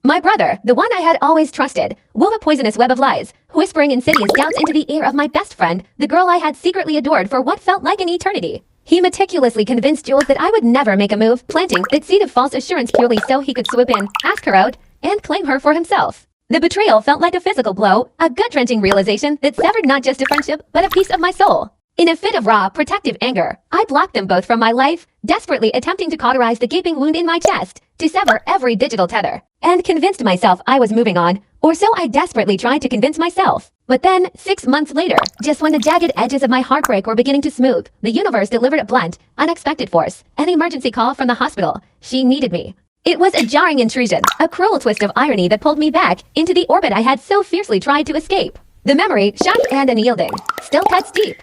My brother, the one I had always trusted, wove a poisonous web of lies, whispering insidious doubts into the ear of my best friend, the girl I had secretly adored for what felt like an eternity. He meticulously convinced Jules that I would never make a move, planting that seed of false assurance purely so he could swoop in, ask her out, and claim her for himself. The betrayal felt like a physical blow, a gut-wrenching realization that severed not just a friendship, but a piece of my soul. In a fit of raw, protective anger, I blocked them both from my life, desperately attempting to cauterize the gaping wound in my chest, to sever every digital tether, and convinced myself I was moving on, or so I desperately tried to convince myself. But then, 6 months later, just when the jagged edges of my heartbreak were beginning to smooth, the universe delivered a blunt, unexpected force, an emergency call from the hospital. She needed me. It was a jarring intrusion, a cruel twist of irony that pulled me back into the orbit I had so fiercely tried to escape. The memory, sharp and unyielding, still cuts deep.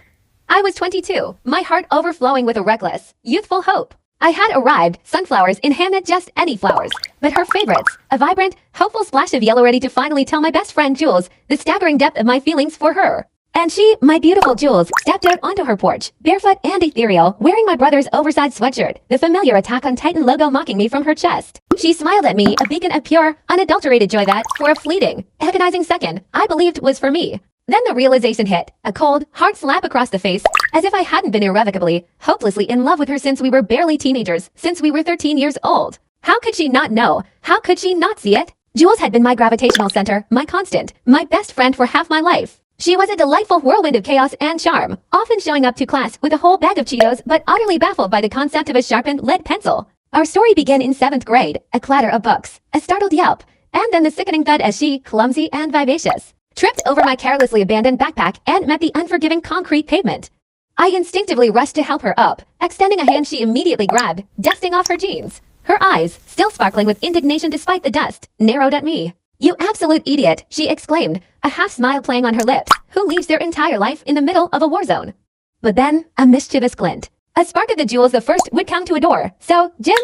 I was 22, my heart overflowing with a reckless, youthful hope. I had arrived, sunflowers in hand, not just any flowers, but her favorites, a vibrant, hopeful splash of yellow ready to finally tell my best friend Jules the staggering depth of my feelings for her. And she, my beautiful Jules, stepped out onto her porch, barefoot and ethereal, wearing my brother's oversized sweatshirt, the familiar Attack on Titan logo mocking me from her chest. She smiled at me, a beacon of pure, unadulterated joy that, for a fleeting, agonizing second, I believed was for me. Then the realization hit, a cold, hard slap across the face, as if I hadn't been irrevocably, hopelessly in love with her since we were barely teenagers, since we were 13 years old. How could she not know? How could she not see it? Jules had been my gravitational center, my constant, my best friend for half my life. She was a delightful whirlwind of chaos and charm, often showing up to class with a whole bag of Cheetos but utterly baffled by the concept of a sharpened lead pencil. Our story began in 7th grade, a clatter of books, a startled yelp, and then the sickening thud as she, clumsy and vivacious, tripped over my carelessly abandoned backpack and met the unforgiving concrete pavement. I instinctively rushed to help her up, extending a hand she immediately grabbed, dusting off her jeans. Her eyes, still sparkling with indignation despite the dust, narrowed at me. "You absolute idiot," she exclaimed, a half-smile playing on her lips. "Who leaves their entire life in the middle of a war zone?" But then, a mischievous glint. A spark of the Jules the First would come to adore. "So, Jim?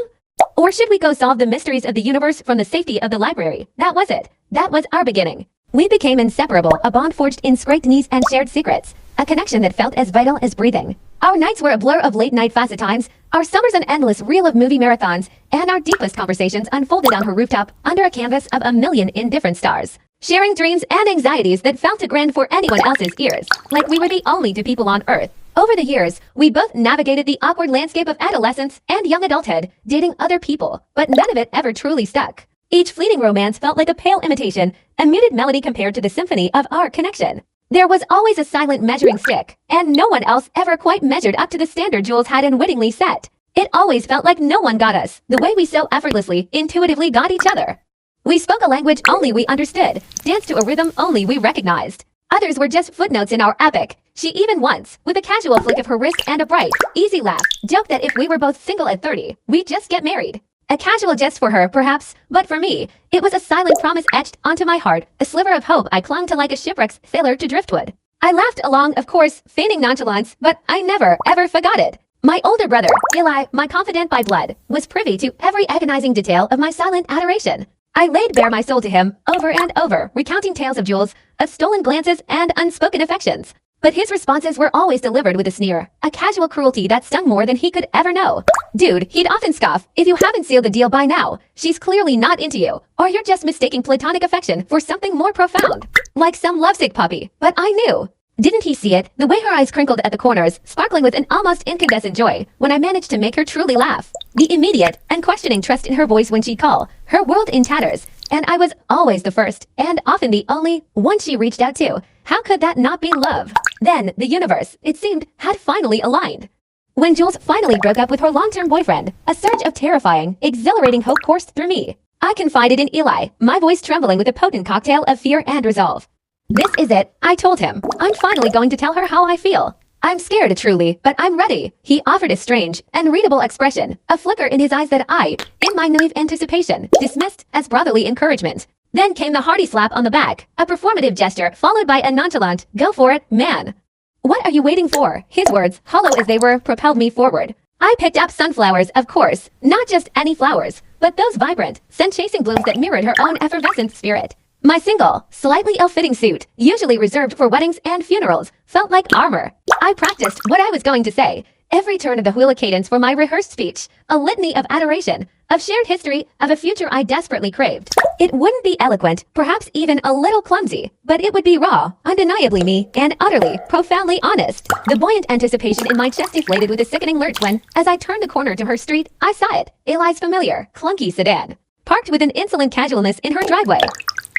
Or should we go solve the mysteries of the universe from the safety of the library?" That was it. That was our beginning. We became inseparable, a bond forged in scraped knees and shared secrets, a connection that felt as vital as breathing. Our nights were a blur of late-night facet times, our summers an endless reel of movie marathons, and our deepest conversations unfolded on her rooftop under a canvas of a million indifferent stars. Sharing dreams and anxieties that felt too grand for anyone else's ears, like we were the only two people on Earth. Over the years, we both navigated the awkward landscape of adolescence and young adulthood, dating other people, but none of it ever truly stuck. Each fleeting romance felt like a pale imitation, a muted melody compared to the symphony of our connection. There was always a silent measuring stick, and no one else ever quite measured up to the standard Jules had unwittingly set. It always felt like no one got us, the way we so effortlessly, intuitively got each other. We spoke a language only we understood, danced to a rhythm only we recognized. Others were just footnotes in our epic. She even once, with a casual flick of her wrist and a bright, easy laugh, joked that if we were both single at 30, we'd just get married. A casual jest for her, perhaps, but for me, it was a silent promise etched onto my heart, a sliver of hope I clung to like a shipwrecked sailor to driftwood. I laughed along, of course, feigning nonchalance, but I never, ever forgot it. My older brother, Eli, my confidant by blood, was privy to every agonizing detail of my silent adoration. I laid bare my soul to him, over and over, recounting tales of Jules, of stolen glances and unspoken affections. But his responses were always delivered with a sneer, a casual cruelty that stung more than he could ever know. "Dude," he'd often scoff, "if you haven't sealed the deal by now, she's clearly not into you, or you're just mistaking platonic affection for something more profound, like some lovesick puppy." But I knew. Didn't he see it? The way her eyes crinkled at the corners, sparkling with an almost incandescent joy, when I managed to make her truly laugh. The immediate, unquestioning trust in her voice when she'd call, her world in tatters. And I was always the first, and often the only, one she reached out to. How could that not be love? Then, the universe, it seemed, had finally aligned. When Jules finally broke up with her long-term boyfriend, a surge of terrifying, exhilarating hope coursed through me. I confided in Eli, my voice trembling with a potent cocktail of fear and resolve. "This is it," I told him. "I'm finally going to tell her how I feel. I'm scared, truly, but I'm ready." He offered a strange, unreadable expression, a flicker in his eyes that I, in my naive anticipation, dismissed as brotherly encouragement. Then came the hearty slap on the back, a performative gesture followed by a nonchalant, "Go for it, man." "What are you waiting for?" His words, hollow as they were, propelled me forward. I picked up sunflowers, of course, not just any flowers, but those vibrant, scent-chasing blooms that mirrored her own effervescent spirit. My single, slightly ill-fitting suit, usually reserved for weddings and funerals, felt like armor. I practiced what I was going to say, every turn of the hula cadence for my rehearsed speech, a litany of adoration, of shared history, of a future I desperately craved. It wouldn't be eloquent, perhaps even a little clumsy, but it would be raw, undeniably me, and utterly, profoundly honest. The buoyant anticipation in my chest deflated with a sickening lurch when, as I turned the corner to her street, I saw it, Eli's familiar, clunky sedan, parked with an insolent casualness in her driveway.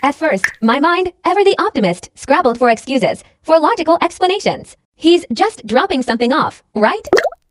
At first, my mind, ever the optimist, scrabbled for excuses, for logical explanations. He's just dropping something off, right?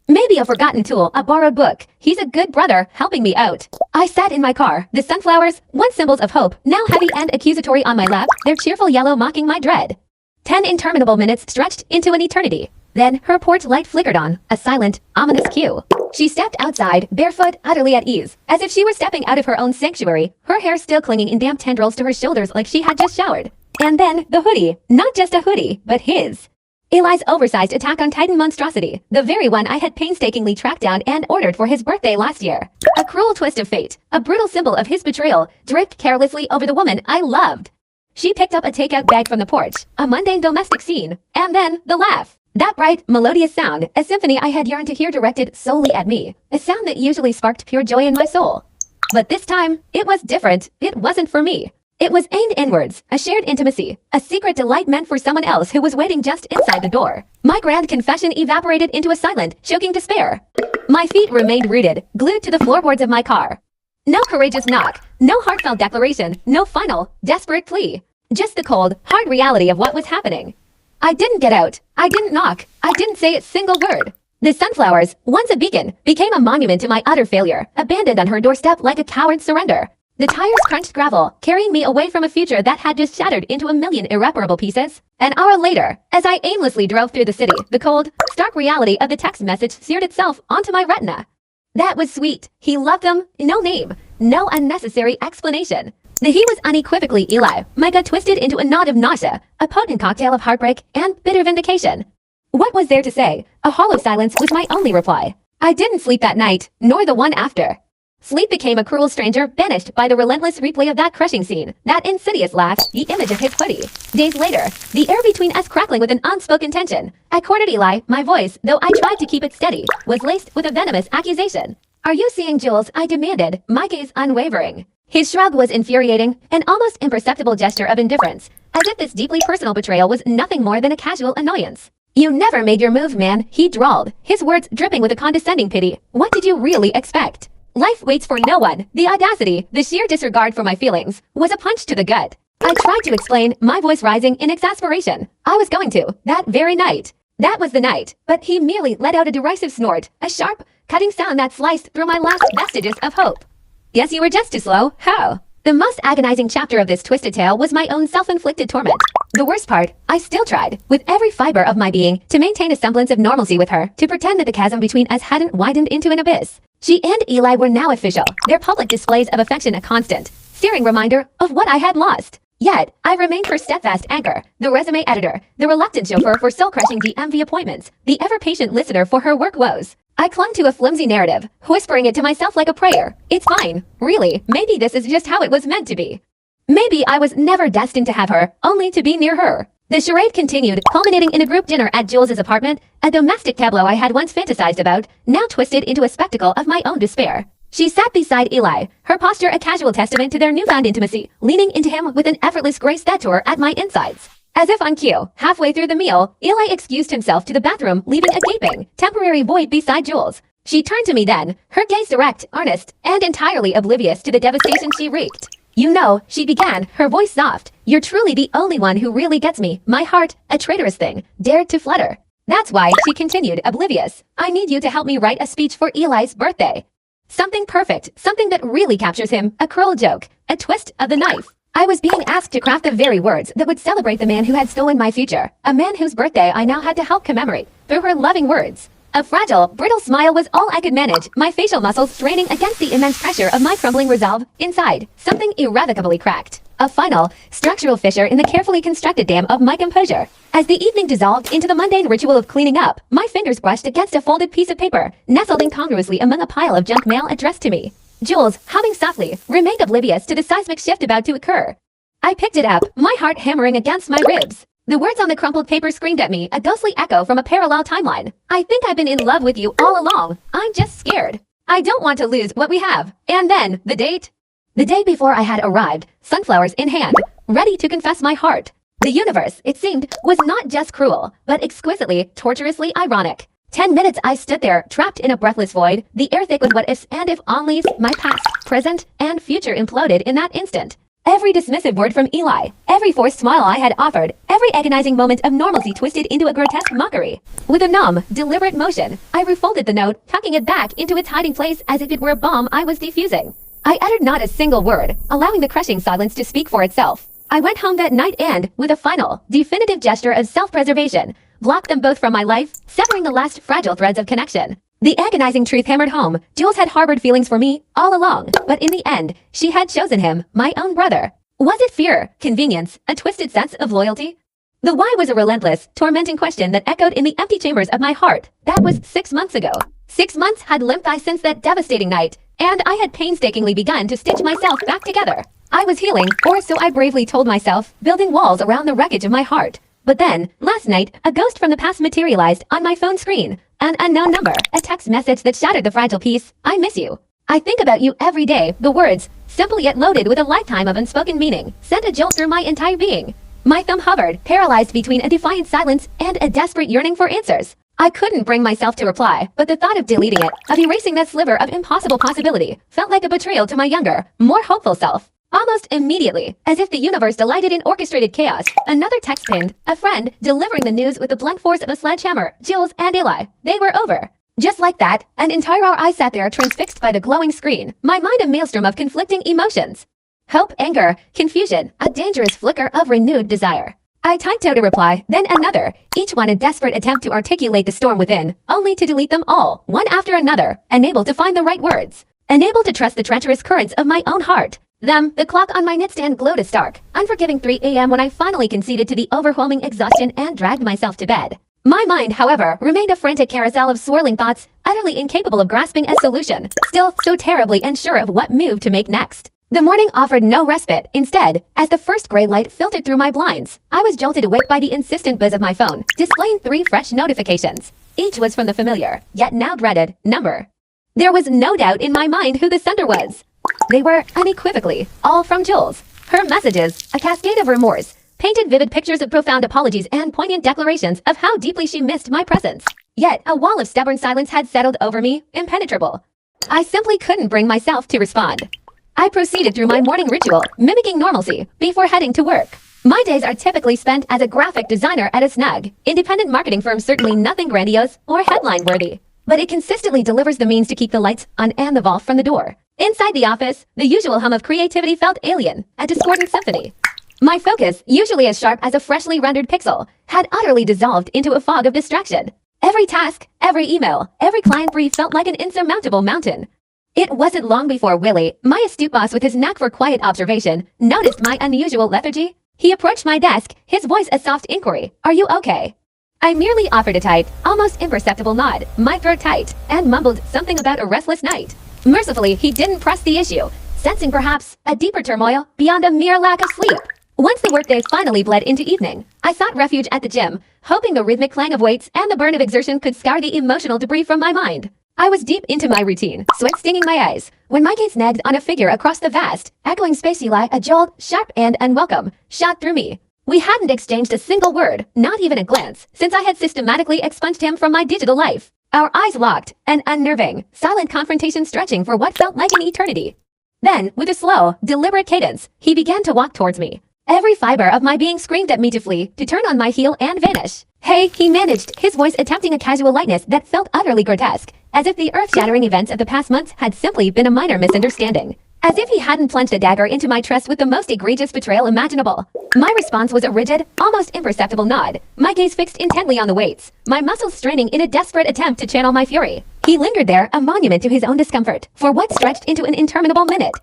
Maybe a forgotten tool, a borrowed book. He's a good brother, helping me out. I sat in my car, the sunflowers, once symbols of hope, now heavy and accusatory on my lap, their cheerful yellow mocking my dread. 10 interminable minutes stretched into an eternity. Then her porch light flickered on, a silent, ominous cue. She stepped outside, barefoot, utterly at ease, as if she were stepping out of her own sanctuary, her hair still clinging in damp tendrils to her shoulders like she had just showered. And then the hoodie, not just a hoodie, but his. Eli's oversized Attack on Titan monstrosity, the very one I had painstakingly tracked down and ordered for his birthday last year. A cruel twist of fate, a brutal symbol of his betrayal, draped carelessly over the woman I loved. She picked up a takeout bag from the porch, a mundane domestic scene, and then the laugh. That bright, melodious sound, a symphony I had yearned to hear directed solely at me, a sound that usually sparked pure joy in my soul. But this time, it was different. It wasn't for me. It was aimed inwards, a shared intimacy, a secret delight meant for someone else who was waiting just inside the door. My grand confession evaporated into a silent, choking despair. My feet remained rooted, glued to the floorboards of my car. No courageous knock, no heartfelt declaration, no final, desperate plea. Just the cold, hard reality of what was happening. I didn't get out. I didn't knock. I didn't say a single word. The sunflowers, once a beacon, became a monument to my utter failure, abandoned on her doorstep like a coward's surrender. The tires crunched gravel, carrying me away from a future that had just shattered into a million irreparable pieces. An hour later, as I aimlessly drove through the city, the cold, stark reality of the text message seared itself onto my retina. That was sweet. He loved them. No name. No unnecessary explanation. The he was unequivocally Eli. My gut twisted into a knot of nausea, a potent cocktail of heartbreak and bitter vindication. What was there to say? A hollow silence was my only reply. I didn't sleep that night, nor the one after. Sleep became a cruel stranger, banished by the relentless replay of that crushing scene, that insidious laugh, the image of his hoodie. Days later, the air between us crackling with an unspoken tension. I cornered Eli, my voice, though I tried to keep it steady, was laced with a venomous accusation. Are you seeing Jules? I demanded, my gaze unwavering. His shrug was infuriating, an almost imperceptible gesture of indifference, as if this deeply personal betrayal was nothing more than a casual annoyance. You never made your move, man, he drawled, his words dripping with a condescending pity. What did you really expect? Life waits for no one. The audacity, the sheer disregard for my feelings, was a punch to the gut. I tried to explain, my voice rising in exasperation. I was going to, that very night. That was the night, but he merely let out a derisive snort, a sharp, cutting sound that sliced through my last vestiges of hope. Yes, you were just too slow. How? The most agonizing chapter of this twisted tale was my own self-inflicted torment. The worst part, I still tried, with every fiber of my being, to maintain a semblance of normalcy with her, to pretend that the chasm between us hadn't widened into an abyss. She and Eli were now official, their public displays of affection a constant, searing reminder of what I had lost. Yet, I remained her steadfast anchor, the resume editor, the reluctant chauffeur for soul-crushing DMV appointments, the ever-patient listener for her work woes. I clung to a flimsy narrative, whispering it to myself like a prayer. It's fine. Really, maybe this is just how it was meant to be. Maybe I was never destined to have her, only to be near her. The charade continued, culminating in a group dinner at Jules's apartment, a domestic tableau I had once fantasized about, now twisted into a spectacle of my own despair. She sat beside Eli, her posture a casual testament to their newfound intimacy, leaning into him with an effortless grace that tore at my insides. As if on cue, halfway through the meal, Eli excused himself to the bathroom, leaving a gaping, temporary void beside Jules. She turned to me then, her gaze direct, earnest, and entirely oblivious to the devastation she wreaked. You know, she began, her voice soft. You're truly the only one who really gets me. My heart, a traitorous thing, dared to flutter. That's why, she continued, oblivious. I need you to help me write a speech for Eli's birthday. Something perfect, something that really captures him, a cruel joke, a twist of the knife. I was being asked to craft the very words that would celebrate the man who had stolen my future, a man whose birthday I now had to help commemorate, through her loving words. A fragile, brittle smile was all I could manage, my facial muscles straining against the immense pressure of my crumbling resolve. Inside, something irrevocably cracked. A final, structural fissure in the carefully constructed dam of my composure. As the evening dissolved into the mundane ritual of cleaning up, my fingers brushed against a folded piece of paper, nestled incongruously among a pile of junk mail addressed to me. Jules, humming softly, remained oblivious to the seismic shift about to occur. I picked it up, my heart hammering against my ribs. The words on the crumpled paper screamed at me, a ghostly echo from a parallel timeline. I think I've been in love with you all along. I'm just scared. I don't want to lose what we have. And then, the date? The day before I had arrived, sunflowers in hand, ready to confess my heart. The universe, it seemed, was not just cruel, but exquisitely, torturously ironic. 10 minutes I stood there, trapped in a breathless void, the air thick with what ifs and if onlys, my past, present, and future imploded in that instant. Every dismissive word from Eli, every forced smile I had offered, every agonizing moment of normalcy twisted into a grotesque mockery. With a numb, deliberate motion, I refolded the note, tucking it back into its hiding place as if it were a bomb I was defusing. I uttered not a single word, allowing the crushing silence to speak for itself. I went home that night and, with a final, definitive gesture of self-preservation, blocked them both from my life, severing the last fragile threads of connection. The agonizing truth hammered home. Jules had harbored feelings for me all along, but in the end, she had chosen him, my own brother. Was it fear, convenience, a twisted sense of loyalty? The why was a relentless, tormenting question that echoed in the empty chambers of my heart. That was 6 months ago. 6 months had limped by since that devastating night, and I had painstakingly begun to stitch myself back together. I was healing, or so I bravely told myself, building walls around the wreckage of my heart. But then, last night, a ghost from the past materialized on my phone screen. An unknown number, a text message that shattered the fragile peace. I miss you. I think about you every day. The words, simple yet loaded with a lifetime of unspoken meaning, sent a jolt through my entire being. My thumb hovered, paralyzed between a defiant silence and a desperate yearning for answers. I couldn't bring myself to reply, but the thought of deleting it, of erasing that sliver of impossible possibility, felt like a betrayal to my younger, more hopeful self. Almost immediately, as if the universe delighted in orchestrated chaos, another text pinned, a friend, delivering the news with the blunt force of a sledgehammer. Jules and Eli, they were over. Just like that, an entire hour I sat there transfixed by the glowing screen, my mind a maelstrom of conflicting emotions. Hope, anger, confusion, a dangerous flicker of renewed desire. I typed out a reply, then another, each one a desperate attempt to articulate the storm within, only to delete them all, one after another, unable to find the right words. Unable to trust the treacherous currents of my own heart. The clock on my nightstand glowed a stark, unforgiving 3 a.m. when I finally conceded to the overwhelming exhaustion and dragged myself to bed. My mind, however, remained a frantic carousel of swirling thoughts, utterly incapable of grasping a solution, still so terribly unsure of what move to make next. The morning offered no respite. Instead, as the first gray light filtered through my blinds, I was jolted awake by the insistent buzz of my phone, displaying 3 fresh notifications. Each was from the familiar, yet now dreaded, number. There was no doubt in my mind who the sender was. They were, unequivocally, all from Jules. Her messages, a cascade of remorse, painted vivid pictures of profound apologies and poignant declarations of how deeply she missed my presence. Yet, a wall of stubborn silence had settled over me, impenetrable. I simply couldn't bring myself to respond. I proceeded through my morning ritual, mimicking normalcy, before heading to work. My days are typically spent as a graphic designer at a snug, independent marketing firm, certainly nothing grandiose or headline-worthy. But it consistently delivers the means to keep the lights on and the vault from the door. Inside the office, the usual hum of creativity felt alien, a discordant symphony. My focus, usually as sharp as a freshly rendered pixel, had utterly dissolved into a fog of distraction. Every task, every email, every client brief felt like an insurmountable mountain. It wasn't long before Willie, my astute boss with his knack for quiet observation, noticed my unusual lethargy. He approached my desk, his voice a soft inquiry, "Are you okay?" I merely offered a tight, almost imperceptible nod, my throat tight, and mumbled something about a restless night. Mercifully, he didn't press the issue, sensing perhaps a deeper turmoil beyond a mere lack of sleep. Once the workday finally bled into evening, I sought refuge at the gym, hoping the rhythmic clang of weights and the burn of exertion could scour the emotional debris from my mind. I was deep into my routine, sweat stinging my eyes, when my gaze nagged on a figure across the vast, echoing space. Eli, a jolt, sharp and unwelcome, shot through me. We hadn't exchanged a single word, not even a glance, since I had systematically expunged him from my digital life. Our eyes locked, an unnerving, silent confrontation stretching for what felt like an eternity. Then, with a slow, deliberate cadence, he began to walk towards me. Every fiber of my being screamed at me to flee, to turn on my heel and vanish. "Hey," he managed, his voice attempting a casual lightness that felt utterly grotesque, as if the earth-shattering events of the past months had simply been a minor misunderstanding. As if he hadn't plunged a dagger into my trust with the most egregious betrayal imaginable. My response was a rigid, almost imperceptible nod, my gaze fixed intently on the weights, my muscles straining in a desperate attempt to channel my fury. He lingered there, a monument to his own discomfort, for what stretched into an interminable minute.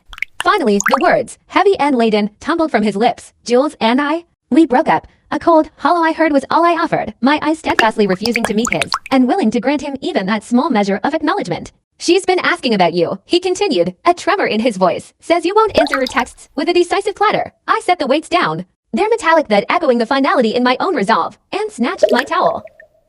Finally, the words, heavy and laden, tumbled from his lips. "Jules and I? We broke up." A cold, hollow I heard was all I offered, my eyes steadfastly refusing to meet his, and willing to grant him even that small measure of acknowledgement. "She's been asking about you," he continued, a tremor in his voice. "Says you won't answer her texts," with a decisive clatter. I set the weights down, their metallic thud echoing the finality in my own resolve, and snatched my towel.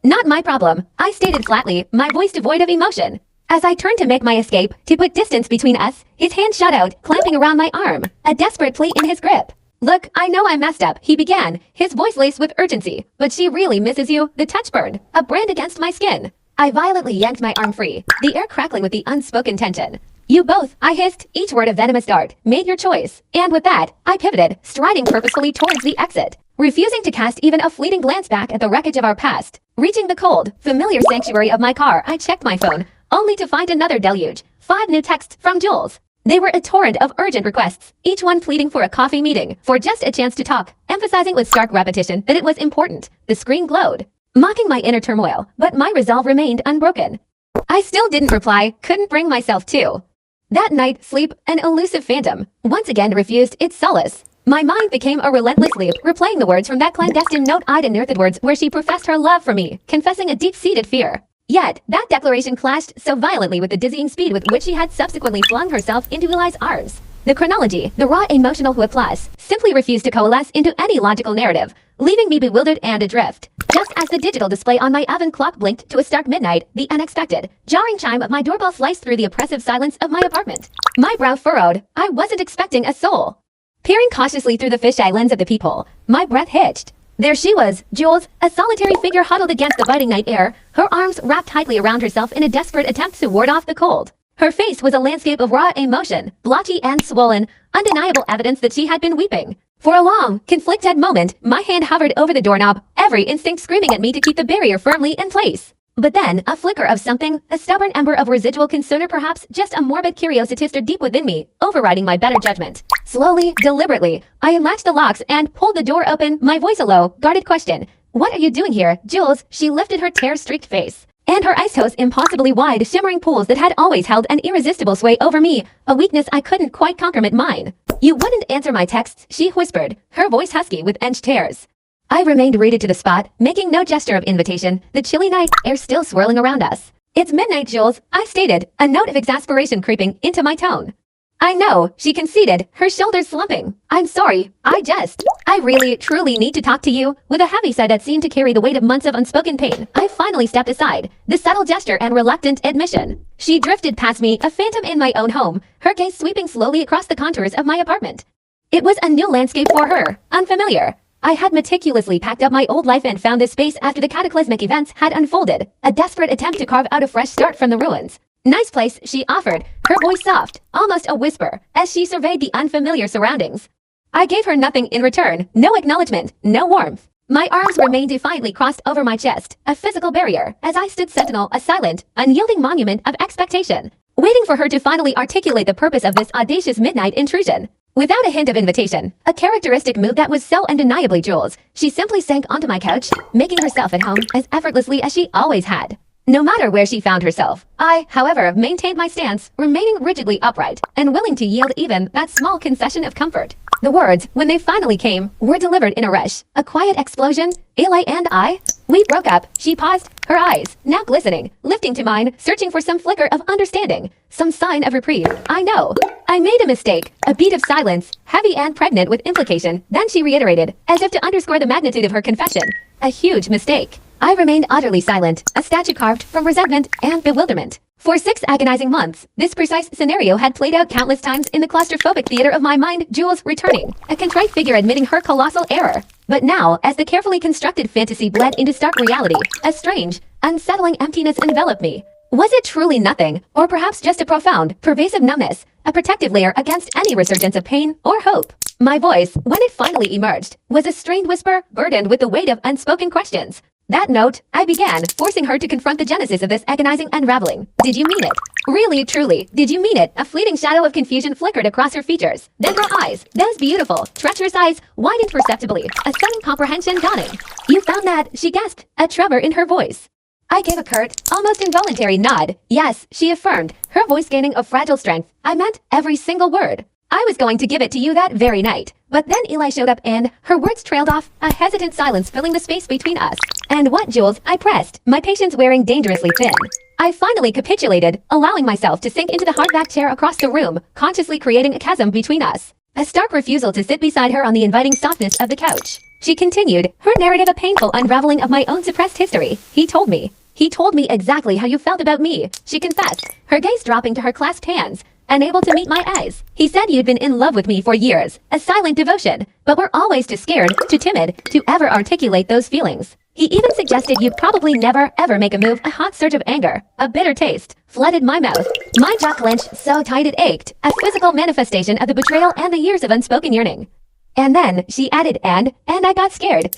"Not my problem," I stated flatly, my voice devoid of emotion. As I turned to make my escape, to put distance between us, his hand shot out, clamping around my arm, a desperate plea in his grip. Look, I know I messed up, he began, his voice laced with urgency, but she really misses you, the touch burned, a brand against my skin. I violently yanked my arm free, the air crackling with the unspoken tension. You both, I hissed, each word a venomous dart, made your choice. And with that, I pivoted, striding purposefully towards the exit, refusing to cast even a fleeting glance back at the wreckage of our past. Reaching the cold, familiar sanctuary of my car, I checked my phone, only to find another deluge. 5 new texts from Jules. They were a torrent of urgent requests, each one pleading for a coffee meeting, for just a chance to talk, emphasizing with stark repetition that it was important. The screen glowed, mocking my inner turmoil, but my resolve remained unbroken. I still didn't reply, couldn't bring myself to. That night, sleep, an elusive phantom, once again refused its solace. My mind became a relentless loop, replaying the words from that clandestine note I'd unearthed words where she professed her love for me, confessing a deep-seated fear. Yet, that declaration clashed so violently with the dizzying speed with which she had subsequently flung herself into Eli's arms. The chronology, the raw emotional whiplash, simply refused to coalesce into any logical narrative, leaving me bewildered and adrift. Just as the digital display on my oven clock blinked to a stark midnight, the unexpected, jarring chime of my doorbell sliced through the oppressive silence of my apartment. My brow furrowed. I wasn't expecting a soul. Peering cautiously through the fisheye lens of the peephole, my breath hitched. There she was, Jules, a solitary figure huddled against the biting night air, her arms wrapped tightly around herself in a desperate attempt to ward off the cold. Her face was a landscape of raw emotion, blotchy and swollen, undeniable evidence that she had been weeping. For a long, conflicted moment, my hand hovered over the doorknob, every instinct screaming at me to keep the barrier firmly in place. But then, a flicker of something, a stubborn ember of residual concern or perhaps just a morbid curiosity stirred deep within me, overriding my better judgment. Slowly, deliberately, I unlatched the locks and pulled the door open, my voice a low, guarded question. What are you doing here, Jules? She lifted her tear-streaked face, and her eyes host impossibly wide, shimmering pools that had always held an irresistible sway over me, a weakness I couldn't quite conquer at mine. You wouldn't answer my texts, she whispered, her voice husky with edged tears. I remained rooted to the spot, making no gesture of invitation, the chilly night air still swirling around us. It's midnight, Jules, I stated, a note of exasperation creeping into my tone. I know, she conceded, her shoulders slumping. I'm sorry, I really, truly need to talk to you. With a heavy sigh that seemed to carry the weight of months of unspoken pain, I finally stepped aside, the subtle gesture and reluctant admission. She drifted past me, a phantom in my own home, her gaze sweeping slowly across the contours of my apartment. It was a new landscape for her, unfamiliar. I had meticulously packed up my old life and found this space after the cataclysmic events had unfolded, a desperate attempt to carve out a fresh start from the ruins. Nice place, she offered, her voice soft, almost a whisper, as she surveyed the unfamiliar surroundings. I gave her nothing in return, no acknowledgement, no warmth. My arms remained defiantly crossed over my chest, a physical barrier, as I stood sentinel, a silent, unyielding monument of expectation, waiting for her to finally articulate the purpose of this audacious midnight intrusion. Without a hint of invitation, a characteristic move that was so undeniably Jules, she simply sank onto my couch, making herself at home as effortlessly as she always had. No matter where she found herself, I, however, maintained my stance, remaining rigidly upright, and willing to yield even that small concession of comfort. The words, when they finally came, were delivered in a rush, a quiet explosion. Eli and I, we broke up. She paused, her eyes, now glistening, lifting to mine, searching for some flicker of understanding, some sign of reprieve. I know. I made a mistake, a beat of silence, heavy and pregnant with implication. Then she reiterated, as if to underscore the magnitude of her confession. A huge mistake. I remained utterly silent, a statue carved from resentment and bewilderment. For 6 agonizing months, this precise scenario had played out countless times in the claustrophobic theater of my mind, Jules returning, a contrite figure admitting her colossal error. But now, as the carefully constructed fantasy bled into stark reality, a strange, unsettling emptiness enveloped me. Was it truly nothing, or perhaps just a profound, pervasive numbness, a protective layer against any resurgence of pain or hope? My voice, when it finally emerged, was a strained whisper burdened with the weight of unspoken questions. That note, I began, forcing her to confront the genesis of this agonizing unraveling. Did you mean it? Really, truly, did you mean it? A fleeting shadow of confusion flickered across her features. Then her eyes, those beautiful, treacherous eyes, widened perceptibly, a sudden comprehension dawning. You found that, she gasped, a tremor in her voice. I gave a curt, almost involuntary nod. Yes, she affirmed, her voice gaining a fragile strength. I meant every single word. I was going to give it to you that very night. But then Eli showed up and her words trailed off, a hesitant silence filling the space between us. And what, Jules? I pressed, my patience wearing dangerously thin. I finally capitulated, allowing myself to sink into the hardback chair across the room, consciously creating a chasm between us. A stark refusal to sit beside her on the inviting softness of the couch. She continued, her narrative a painful unraveling of my own suppressed history. He told me. He told me exactly how you felt about me, she confessed, her gaze dropping to her clasped hands, unable to meet my eyes. He said you'd been in love with me for years, a silent devotion, but were always too scared, too timid, to ever articulate those feelings. He even suggested you'd probably never ever make a move. A hot surge of anger, a bitter taste, flooded my mouth. My jaw clenched so tight it ached, a physical manifestation of the betrayal and the years of unspoken yearning. And then, she added, and I got scared,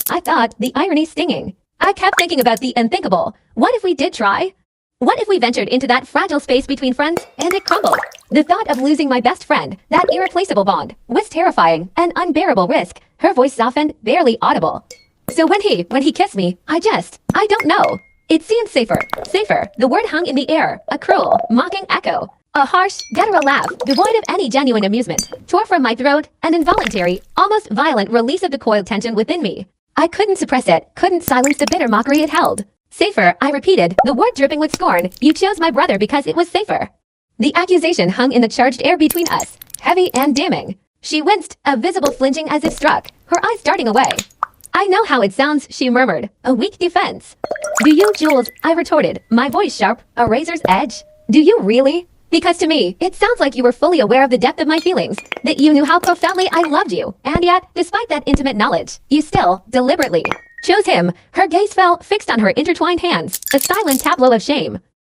I thought, the irony stinging. I kept thinking about the unthinkable. What if we did try? What if we ventured into that fragile space between friends, and it crumbled? The thought of losing my best friend, that irreplaceable bond, was terrifying, an unbearable risk. Her voice softened, barely audible. So when he kissed me, I don't know. It seemed safer. The word hung in the air, a cruel, mocking echo. A harsh, guttural laugh, devoid of any genuine amusement, tore from my throat, an involuntary, almost violent release of the coiled tension within me. I couldn't suppress it, couldn't silence the bitter mockery it held. Safer, I repeated, the word dripping with scorn. You chose my brother because it was safer. The accusation hung in the charged air between us, heavy and damning. She winced, a visible flinching as if struck, her eyes darting away. I know how it sounds, she murmured, a weak defense. Do you, Jules? I retorted, my voice sharp, a razor's edge. Do you really? Because to me, it sounds like you were fully aware of the depth of my feelings, that you knew how profoundly I loved you, and yet, despite that intimate knowledge, you still, deliberately, chose him. Her gaze fell, fixed on her intertwined hands, a silent tableau of shame.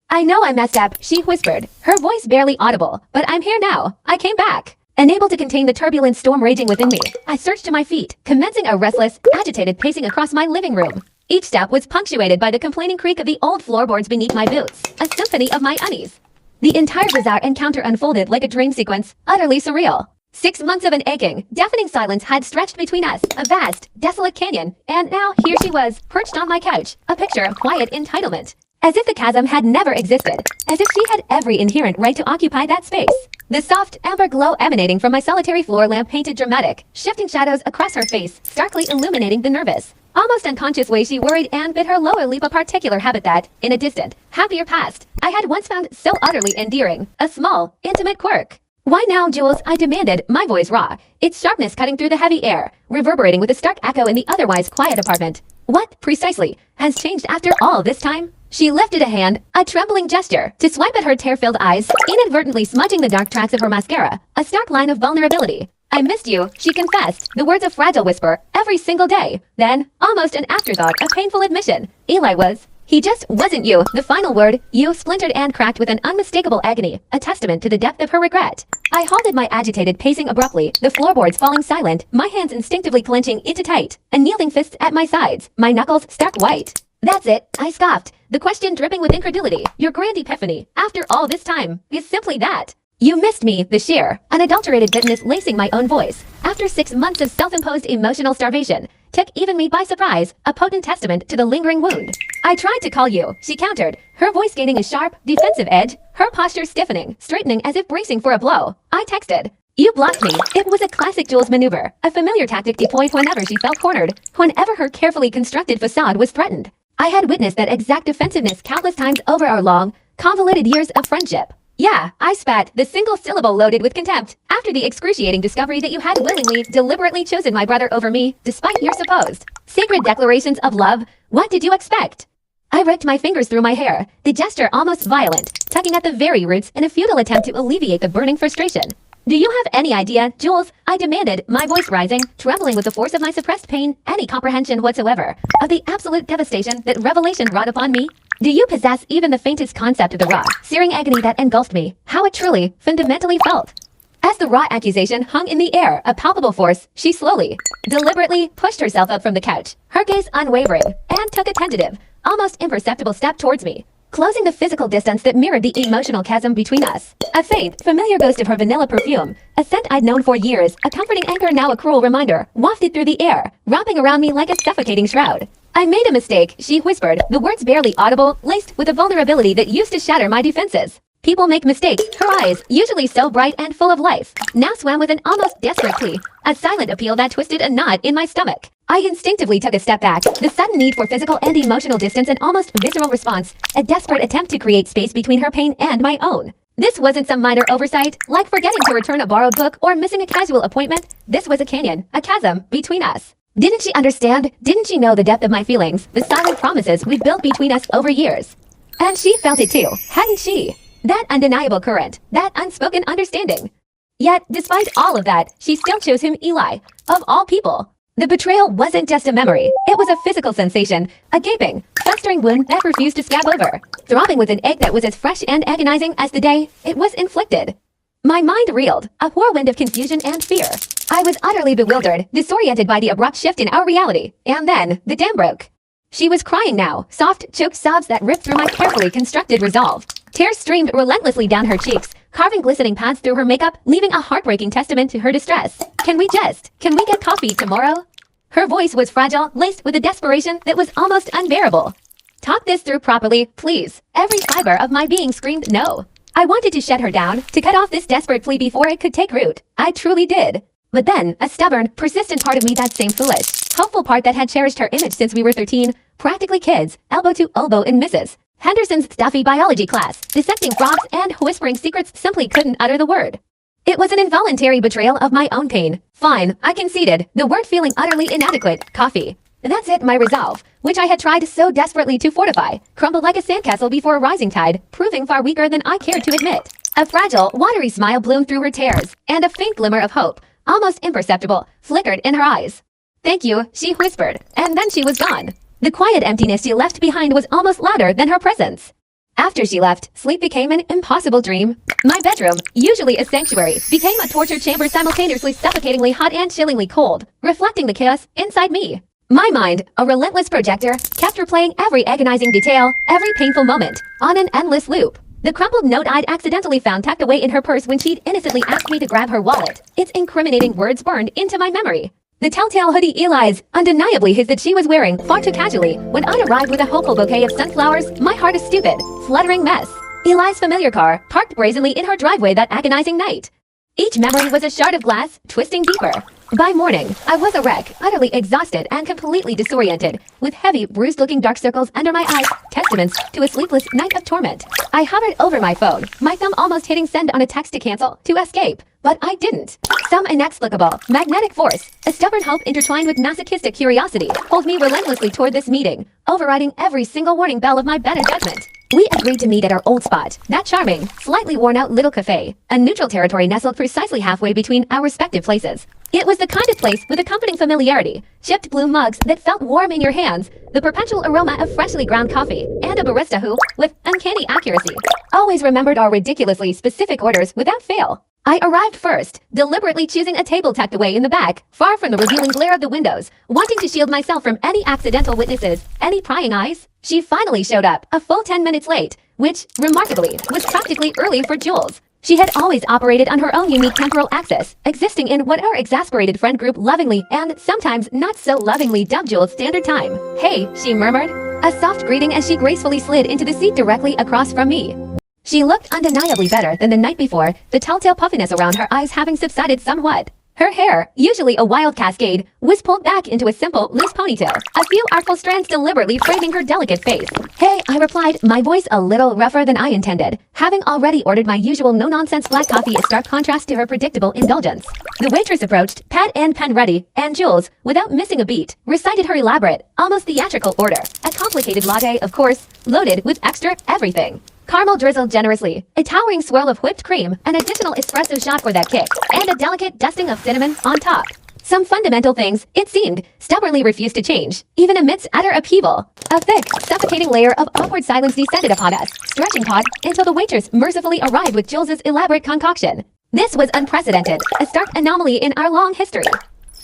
I know I messed up, she whispered, her voice barely audible, but I'm here now. I came back. Unable to contain the turbulent storm raging within me, I surged to my feet, commencing a restless, agitated pacing across my living room. Each step was punctuated by the complaining creak of the old floorboards beneath my boots, a symphony of my unease. The entire bizarre encounter unfolded like a dream sequence, utterly surreal. 6 months of an aching, deafening silence had stretched between us, a vast, desolate canyon, and now here she was, perched on my couch, a picture of quiet entitlement. As if the chasm had never existed, as if she had every inherent right to occupy that space. The soft, amber glow emanating from my solitary floor lamp painted dramatic, shifting shadows across her face, starkly illuminating the nervous, almost unconscious way she worried and bit her lower lip, a particular habit that, in a distant, happier past, I had once found so utterly endearing, a small, intimate quirk. Why now, Jules? I demanded, my voice raw, its sharpness cutting through the heavy air, reverberating with a stark echo in the otherwise quiet apartment. What, precisely, has changed after all this time? She lifted a hand, a trembling gesture, to swipe at her tear-filled eyes, inadvertently smudging the dark tracks of her mascara, a stark line of vulnerability. I missed you, she confessed, the words a fragile whisper, every single day. Then, almost an afterthought, a painful admission. Eli was. He just wasn't you. The final word, you, splintered and cracked with an unmistakable agony, a testament to the depth of her regret. I halted my agitated pacing abruptly, the floorboards falling silent, my hands instinctively clenching into tight, and kneeling fists at my sides, my knuckles stark white. That's it, I scoffed, the question dripping with incredulity. Your grand epiphany, after all this time, is simply that. You missed me, the sheer, unadulterated bitterness lacing my own voice. After 6 months of self-imposed emotional starvation, took even me by surprise, a potent testament to the lingering wound. I tried to call you, she countered, her voice gaining a sharp, defensive edge, her posture stiffening, straightening as if bracing for a blow. I texted. You blocked me. It was a classic Jules maneuver, a familiar tactic deployed whenever she felt cornered, whenever her carefully constructed facade was threatened. I had witnessed that exact defensiveness countless times over our long, convoluted years of friendship. Yeah, I spat, the single syllable loaded with contempt, after the excruciating discovery that you had willingly, deliberately chosen my brother over me, despite your supposed sacred declarations of love. What did you expect? I raked my fingers through my hair, the gesture almost violent, tugging at the very roots in a futile attempt to alleviate the burning frustration. Do you have any idea, Jules? I demanded, my voice rising, trembling with the force of my suppressed pain, any comprehension whatsoever, of the absolute devastation that revelation brought upon me? Do you possess even the faintest concept of the raw, searing agony that engulfed me, how it truly, fundamentally felt? As the raw accusation hung in the air, a palpable force, she slowly, deliberately pushed herself up from the couch, her gaze unwavering, and took a tentative, almost imperceptible step towards me, closing the physical distance that mirrored the emotional chasm between us. A faint, familiar ghost of her vanilla perfume, a scent I'd known for years, a comforting anchor now a cruel reminder, wafted through the air, wrapping around me like a suffocating shroud. I made a mistake, she whispered, the words barely audible, laced with a vulnerability that used to shatter my defenses. People make mistakes. Her eyes, usually so bright and full of life, now swam with an almost desperate plea, a silent appeal that twisted a knot in my stomach. I instinctively took a step back, the sudden need for physical and emotional distance an almost visceral response, a desperate attempt to create space between her pain and my own. This wasn't some minor oversight, like forgetting to return a borrowed book or missing a casual appointment. This was a canyon, a chasm, between us. Didn't she understand? Didn't she know the depth of my feelings, the silent promises we'd built between us over years? And she felt it too, hadn't she? That undeniable current, that unspoken understanding. Yet, despite all of that, she still chose him, Eli, of all people. The betrayal wasn't just a memory, it was a physical sensation, a gaping, festering wound that refused to scab over, throbbing with an ache that was as fresh and agonizing as the day it was inflicted. My mind reeled, a whirlwind of confusion and fear. I was utterly bewildered, disoriented by the abrupt shift in our reality, and then, the dam broke. She was crying now, soft, choked sobs that ripped through my carefully constructed resolve. Tears streamed relentlessly down her cheeks, carving glistening paths through her makeup, leaving a heartbreaking testament to her distress. Can we get coffee tomorrow? Her voice was fragile, laced with a desperation that was almost unbearable. Talk this through properly, please. Every fiber of my being screamed no. I wanted to shut her down, to cut off this desperate plea before it could take root. I truly did. But then, a stubborn, persistent part of me, that same foolish, hopeful part that had cherished her image since we were 13, practically kids, elbow to elbow in Mrs. Henderson's stuffy biology class, dissecting frogs and whispering secrets, simply couldn't utter the word. It was an involuntary betrayal of my own pain. Fine, I conceded, the word feeling utterly inadequate, coffee. That's it, my resolve, which I had tried so desperately to fortify, crumbled like a sandcastle before a rising tide, proving far weaker than I cared to admit. A fragile, watery smile bloomed through her tears, and a faint glimmer of hope, almost imperceptible, flickered in her eyes. Thank you, she whispered, and then she was gone. The quiet emptiness she left behind was almost louder than her presence. After she left, sleep became an impossible dream. My bedroom, usually a sanctuary, became a torture chamber, simultaneously suffocatingly hot and chillingly cold, reflecting the chaos inside me. My mind, a relentless projector, kept replaying every agonizing detail, every painful moment, on an endless loop. The crumpled note I'd accidentally found tucked away in her purse when she'd innocently asked me to grab her wallet. Its incriminating words burned into my memory. The telltale hoodie Eli's, undeniably his, that she was wearing far too casually, when I arrived with a hopeful bouquet of sunflowers, my heart a stupid, fluttering mess. Eli's familiar car, parked brazenly in her driveway that agonizing night. Each memory was a shard of glass, twisting deeper. By morning, I was a wreck, utterly exhausted and completely disoriented, with heavy, bruised-looking dark circles under my eyes, testaments to a sleepless night of torment. I hovered over my phone, my thumb almost hitting send on a text to cancel, to escape. But I didn't. Some inexplicable, magnetic force, a stubborn hope intertwined with masochistic curiosity, pulled me relentlessly toward this meeting, overriding every single warning bell of my better judgment. We agreed to meet at our old spot, that charming, slightly worn-out little cafe, a neutral territory nestled precisely halfway between our respective places. It was the kind of place with accompanying familiarity, chipped blue mugs that felt warm in your hands, the perpetual aroma of freshly ground coffee, and a barista who, with uncanny accuracy, always remembered our ridiculously specific orders without fail. I arrived first, deliberately choosing a table tucked away in the back, far from the revealing glare of the windows, wanting to shield myself from any accidental witnesses, any prying eyes. She finally showed up, a full 10 minutes late, which, remarkably, was practically early for Jules. She had always operated on her own unique temporal axis, existing in what our exasperated friend group lovingly and sometimes not so lovingly dubbed Jules' standard time. Hey, she murmured, a soft greeting as she gracefully slid into the seat directly across from me. She looked undeniably better than the night before, the telltale puffiness around her eyes having subsided somewhat. Her hair, usually a wild cascade, was pulled back into a simple, loose ponytail, a few artful strands deliberately framing her delicate face. Hey, I replied, my voice a little rougher than I intended, having already ordered my usual no-nonsense black coffee in stark contrast to her predictable indulgence. The waitress approached, pad and pen ready, and Jules, without missing a beat, recited her elaborate, almost theatrical order, a complicated latte, of course, loaded with extra everything. Caramel drizzled generously, a towering swirl of whipped cream, an additional espresso shot for that kick, and a delicate dusting of cinnamon on top. Some fundamental things, it seemed, stubbornly refused to change, even amidst utter upheaval. A thick, suffocating layer of awkward silence descended upon us, stretching taut until the waitress mercifully arrived with Jules's elaborate concoction. This was unprecedented, a stark anomaly in our long history.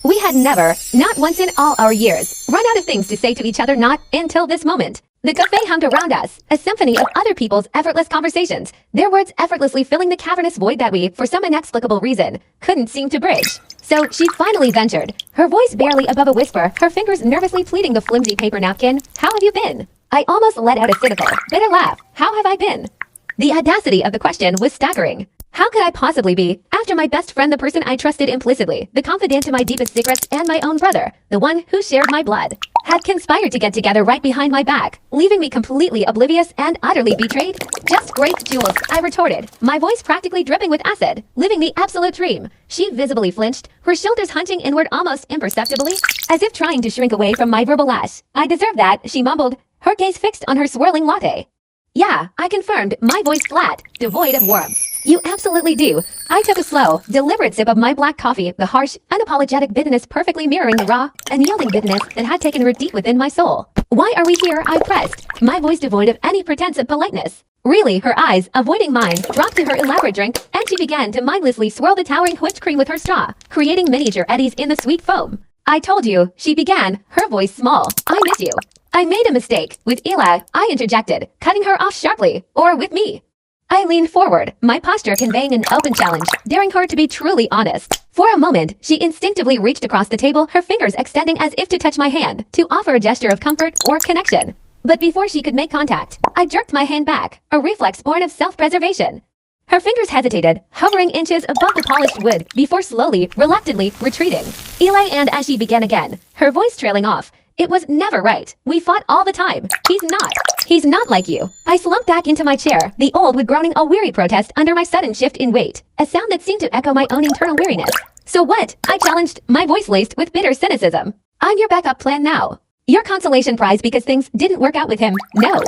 We had never, not once in all our years, run out of things to say to each other, not until this moment. The cafe hummed around us, a symphony of other people's effortless conversations, their words effortlessly filling the cavernous void that we, for some inexplicable reason, couldn't seem to bridge. So she finally ventured, her voice barely above a whisper, her fingers nervously pleating the flimsy paper napkin. How have you been? I almost let out a cynical, bitter laugh. How have I been? The audacity of the question was staggering. How could I possibly be, after my best friend, the person I trusted implicitly, the confidant to my deepest secrets, and my own brother, the one who shared my blood? had conspired to get together right behind my back, leaving me completely oblivious and utterly betrayed? Just great, Jules, I retorted, my voice practically dripping with acid, living the absolute dream. She visibly flinched, her shoulders hunching inward almost imperceptibly, as if trying to shrink away from my verbal lash. I deserve that, she mumbled, her gaze fixed on her swirling latte. Yeah, I confirmed, my voice flat, devoid of warmth. You absolutely do. I took a slow, deliberate sip of my black coffee, the harsh, unapologetic bitterness perfectly mirroring the raw, unyielding bitterness that had taken root deep within my soul. Why are we here? I pressed, my voice devoid of any pretense of politeness. Really, her eyes, avoiding mine, dropped to her elaborate drink, and she began to mindlessly swirl the towering whipped cream with her straw, creating miniature eddies in the sweet foam. I told you, she began, her voice small. I miss you. I made a mistake. With Eli, I interjected, cutting her off sharply. Or with me. I leaned forward, my posture conveying an open challenge, daring her to be truly honest. For a moment, she instinctively reached across the table, her fingers extending as if to touch my hand, to offer a gesture of comfort or connection. But before she could make contact, I jerked my hand back, a reflex born of self-preservation. Her fingers hesitated, hovering inches above the polished wood, before slowly, reluctantly, retreating. Eli, and as she began again, her voice trailing off, it was never right. We fought all the time. He's not like you. I slumped back into my chair, the old wood groaning a weary protest under my sudden shift in weight, a sound that seemed to echo my own internal weariness. So what? I challenged, my voice laced with bitter cynicism. I'm your backup plan now. Your consolation prize because things didn't work out with him, no.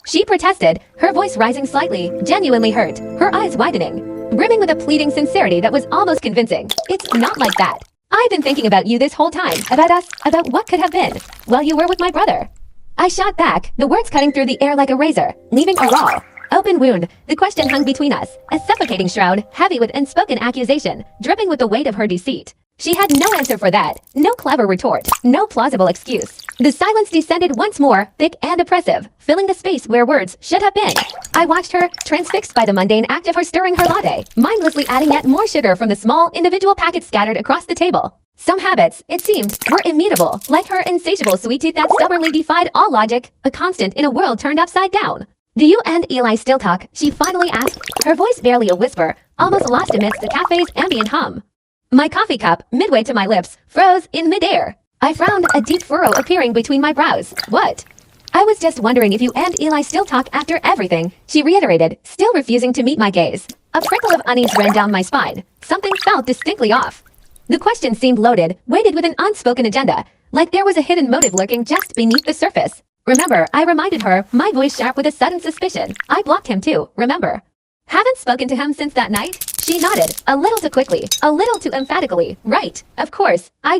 She protested, her voice rising slightly, genuinely hurt, her eyes widening, brimming with a pleading sincerity that was almost convincing. It's not like that. I've been thinking about you this whole time, about us, about what could have been, while you were with my brother. I shot back, the words cutting through the air like a razor, leaving a raw, open wound. The question hung between us, a suffocating shroud, heavy with unspoken accusation, dripping with the weight of her deceit. She had no answer for that, no clever retort, no plausible excuse. The silence descended once more, thick and oppressive, filling the space where words should have been. I watched her, transfixed by the mundane act of her stirring her latte, mindlessly adding yet more sugar from the small, individual packets scattered across the table. Some habits, it seemed, were immutable, like her insatiable sweet tooth that stubbornly defied all logic, a constant in a world turned upside down. Do you and Eli still talk? She finally asked, her voice barely a whisper, almost lost amidst the cafe's ambient hum. My coffee cup, midway to my lips, froze in midair. I frowned, a deep furrow appearing between my brows. What? I was just wondering if you and Eli still talk after everything, she reiterated, still refusing to meet my gaze. A prickle of unease ran down my spine. Something felt distinctly off. The question seemed loaded, weighted with an unspoken agenda, like there was a hidden motive lurking just beneath the surface. Remember, I reminded her, my voice sharp with a sudden suspicion. I blocked him too, remember? Haven't spoken to him since that night? She nodded, a little too quickly, a little too emphatically. Right, of course, I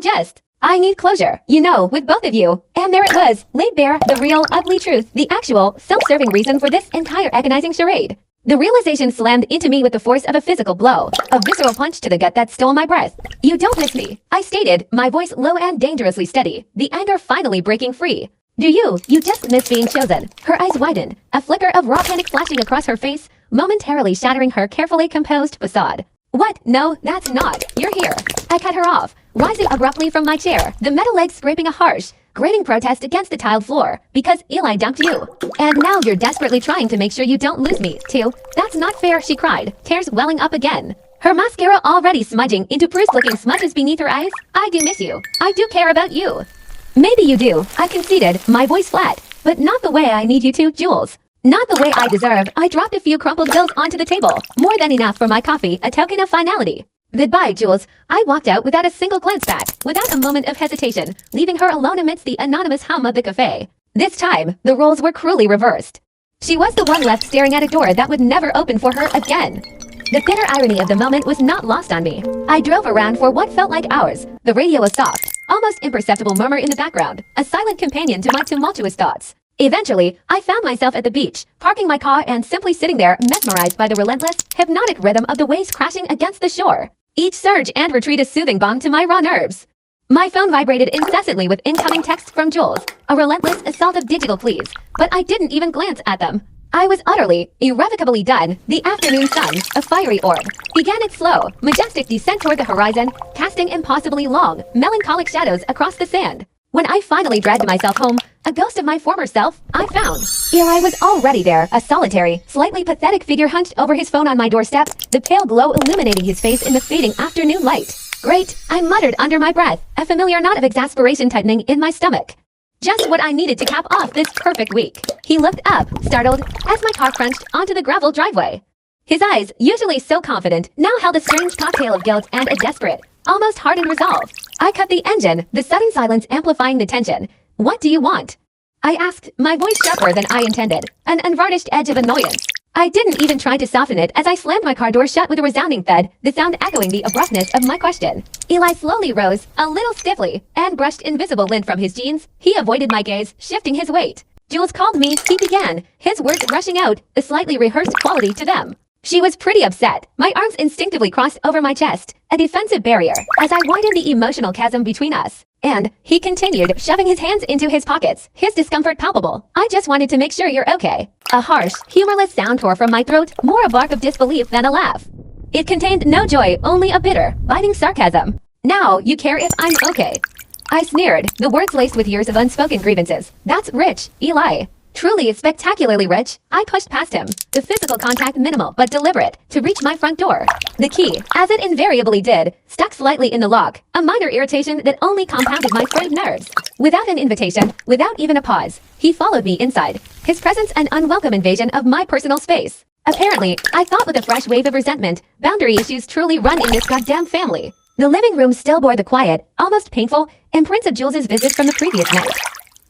need closure, you know, with both of you. And there it was, laid bare, the real, ugly truth, the actual, self-serving reason for this entire agonizing charade. The realization slammed into me with the force of a physical blow, a visceral punch to the gut that stole my breath. You don't miss me, I stated, my voice low and dangerously steady, the anger finally breaking free. Do you just miss being chosen. Her eyes widened, a flicker of raw panic flashing across her face, momentarily shattering her carefully composed facade. What? No, that's not. You're here. I cut her off, rising abruptly from my chair, the metal legs scraping a harsh, grating protest against the tiled floor, because Eli dumped you. And now you're desperately trying to make sure you don't lose me, too. That's not fair, she cried, tears welling up again. Her mascara already smudging into bruised-looking smudges beneath her eyes. I do miss you. I do care about you. Maybe you do, I conceded, my voice flat, but not the way I need you to, Jules. Not the way I deserve. I dropped a few crumpled bills onto the table, more than enough for my coffee, a token of finality. Goodbye, Jules. I walked out without a single glance back, without a moment of hesitation, leaving her alone amidst the anonymous hum of the cafe. This time, the roles were cruelly reversed. She was the one left staring at a door that would never open for her again. The bitter irony of the moment was not lost on me. I drove around for what felt like hours, the radio a soft, almost imperceptible murmur in the background, a silent companion to my tumultuous thoughts. Eventually, I found myself at the beach, parking my car and simply sitting there, mesmerized by the relentless, hypnotic rhythm of the waves crashing against the shore. Each surge and retreat a soothing balm to my raw nerves. My phone vibrated incessantly with incoming texts from Jules, a relentless assault of digital pleas, but I didn't even glance at them. I was utterly, irrevocably done. The afternoon sun, a fiery orb, began its slow, majestic descent toward the horizon, casting impossibly long, melancholic shadows across the sand. When I finally dragged myself home, a ghost of my former self, I found. Eli was already there, a solitary, slightly pathetic figure hunched over his phone on my doorstep, the pale glow illuminating his face in the fading afternoon light. Great, I muttered under my breath, a familiar knot of exasperation tightening in my stomach. Just what I needed to cap off this perfect week. He looked up, startled, as my car crunched onto the gravel driveway. His eyes, usually so confident, now held a strange cocktail of guilt and a desperate, almost hardened resolve. I cut the engine, the sudden silence amplifying the tension. "What do you want?" I asked, my voice sharper than I intended, an unvarnished edge of annoyance. I didn't even try to soften it as I slammed my car door shut with a resounding thud, the sound echoing the abruptness of my question. Eli slowly rose, a little stiffly, and brushed invisible lint from his jeans. He avoided my gaze, shifting his weight. "Jules called me," he began, his words rushing out, a slightly rehearsed quality to them. She was pretty upset. My arms instinctively crossed over my chest, a defensive barrier, as I widened the emotional chasm between us. And he continued, shoving his hands into his pockets, his discomfort palpable. "I just wanted to make sure you're okay." A harsh, humorless sound tore from my throat, more a bark of disbelief than a laugh. It contained no joy, only a bitter, biting sarcasm. "Now, you care if I'm okay." I sneered, the words laced with years of unspoken grievances. "That's rich, Eli. Truly spectacularly rich." I pushed past him, the physical contact minimal but deliberate, to reach my front door. The key, as it invariably did, stuck slightly in the lock, a minor irritation that only compounded my frayed nerves. Without an invitation, without even a pause, he followed me inside, his presence an unwelcome invasion of my personal space. Apparently, I thought with a fresh wave of resentment, boundary issues truly run in this goddamn family. The living room still bore the quiet, almost painful, imprints of Jules's visit from the previous night.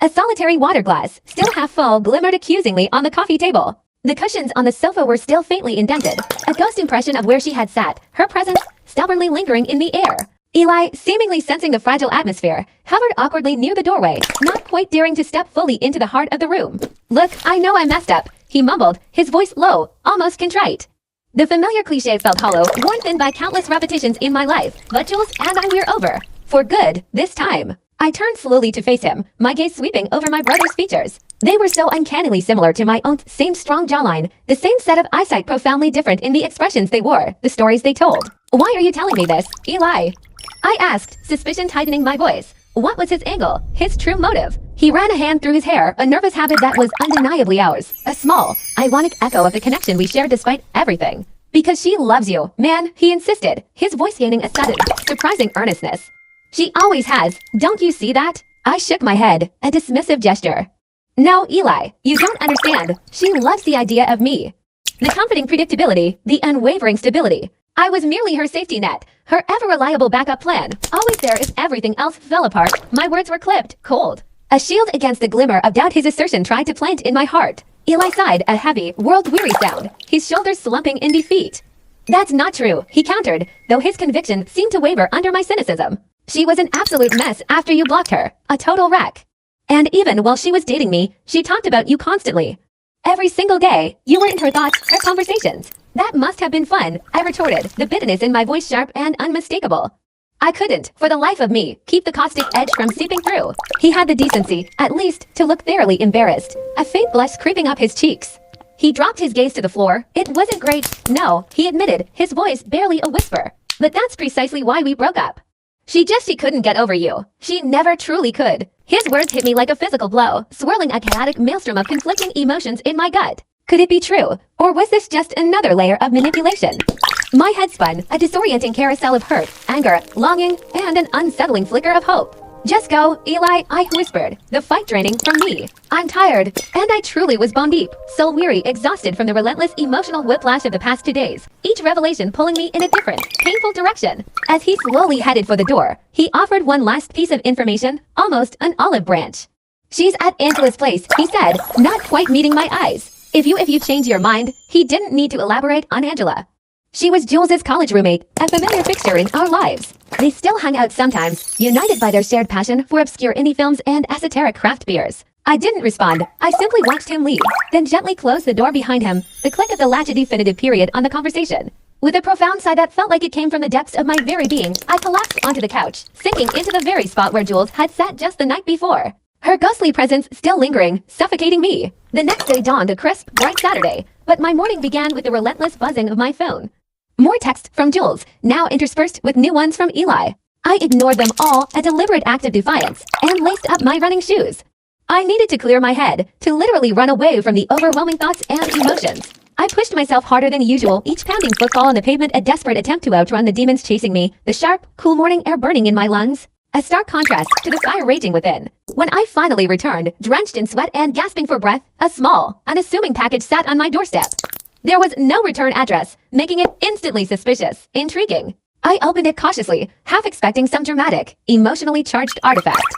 A solitary water glass, still half full, glimmered accusingly on the coffee table. The cushions on the sofa were still faintly indented, a ghost impression of where she had sat, her presence stubbornly lingering in the air. Eli, seemingly sensing the fragile atmosphere, hovered awkwardly near the doorway, not quite daring to step fully into the heart of the room. "Look, I know I messed up," he mumbled, his voice low, almost contrite. The familiar cliche felt hollow, worn thin by countless repetitions in my life, but Jules and I were over. For good, this time. I turned slowly to face him, my gaze sweeping over my brother's features. They were so uncannily similar to my own, same strong jawline, the same set of eyesight profoundly different in the expressions they wore, the stories they told. "Why are you telling me this, Eli?" I asked, suspicion tightening my voice. What was his angle, his true motive? He ran a hand through his hair, a nervous habit that was undeniably ours, a small, ironic echo of the connection we shared despite everything. "Because she loves you, man," he insisted, his voice gaining a sudden, surprising earnestness. "She always has, don't you see that?" I shook my head, a dismissive gesture. "No, Eli, you don't understand. She loves the idea of me. The comforting predictability, the unwavering stability. I was merely her safety net, her ever-reliable backup plan, always there if everything else fell apart." My words were clipped, cold. A shield against the glimmer of doubt his assertion tried to plant in my heart. Eli sighed, a heavy, world-weary sound, his shoulders slumping in defeat. "That's not true," he countered, though his conviction seemed to waver under my cynicism. "She was an absolute mess after you blocked her, a total wreck. And even while she was dating me, she talked about you constantly. Every single day, you were in her thoughts, her conversations. That must have been fun," I retorted, the bitterness in my voice sharp and unmistakable. I couldn't, for the life of me, keep the caustic edge from seeping through. He had the decency, at least, to look thoroughly embarrassed, a faint blush creeping up his cheeks. He dropped his gaze to the floor. "It wasn't great, no," he admitted, his voice barely a whisper. "But that's precisely why we broke up. She couldn't get over you. She never truly could." His words hit me like a physical blow, swirling a chaotic maelstrom of conflicting emotions in my gut. Could it be true? Or was this just another layer of manipulation? My head spun, a disorienting carousel of hurt, anger, longing, and an unsettling flicker of hope. "Just go, Eli," I whispered, the fight draining from me. "I'm tired." And I truly was bone deep, soul weary, exhausted from the relentless emotional whiplash of the past 2 days, each revelation pulling me in a different, painful direction. As he slowly headed for the door, he offered one last piece of information, almost an olive branch. "She's at Angela's place," he said, not quite meeting my eyes. If you change your mind," he didn't need to elaborate on Angela. She was Jules's college roommate, a familiar fixture in our lives. They still hung out sometimes, united by their shared passion for obscure indie films and esoteric craft beers. I didn't respond. I simply watched him leave, then gently closed the door behind him, the click of the latch a definitive period on the conversation. With a profound sigh that felt like it came from the depths of my very being, I collapsed onto the couch, sinking into the very spot where Jules had sat just the night before. Her ghostly presence still lingering, suffocating me. The next day dawned a crisp, bright Saturday, but my morning began with the relentless buzzing of my phone. More texts from Jules, now interspersed with new ones from Eli. I ignored them all, a deliberate act of defiance, and laced up my running shoes. I needed to clear my head, to literally run away from the overwhelming thoughts and emotions. I pushed myself harder than usual, each pounding footfall on the pavement a desperate attempt to outrun the demons chasing me, the sharp, cool morning air burning in my lungs. a stark contrast to the fire raging within. When I finally returned, drenched in sweat and gasping for breath, a small, unassuming package sat on my doorstep. There was no return address, making it instantly suspicious, intriguing. I opened it cautiously, half expecting some dramatic, emotionally charged artifact.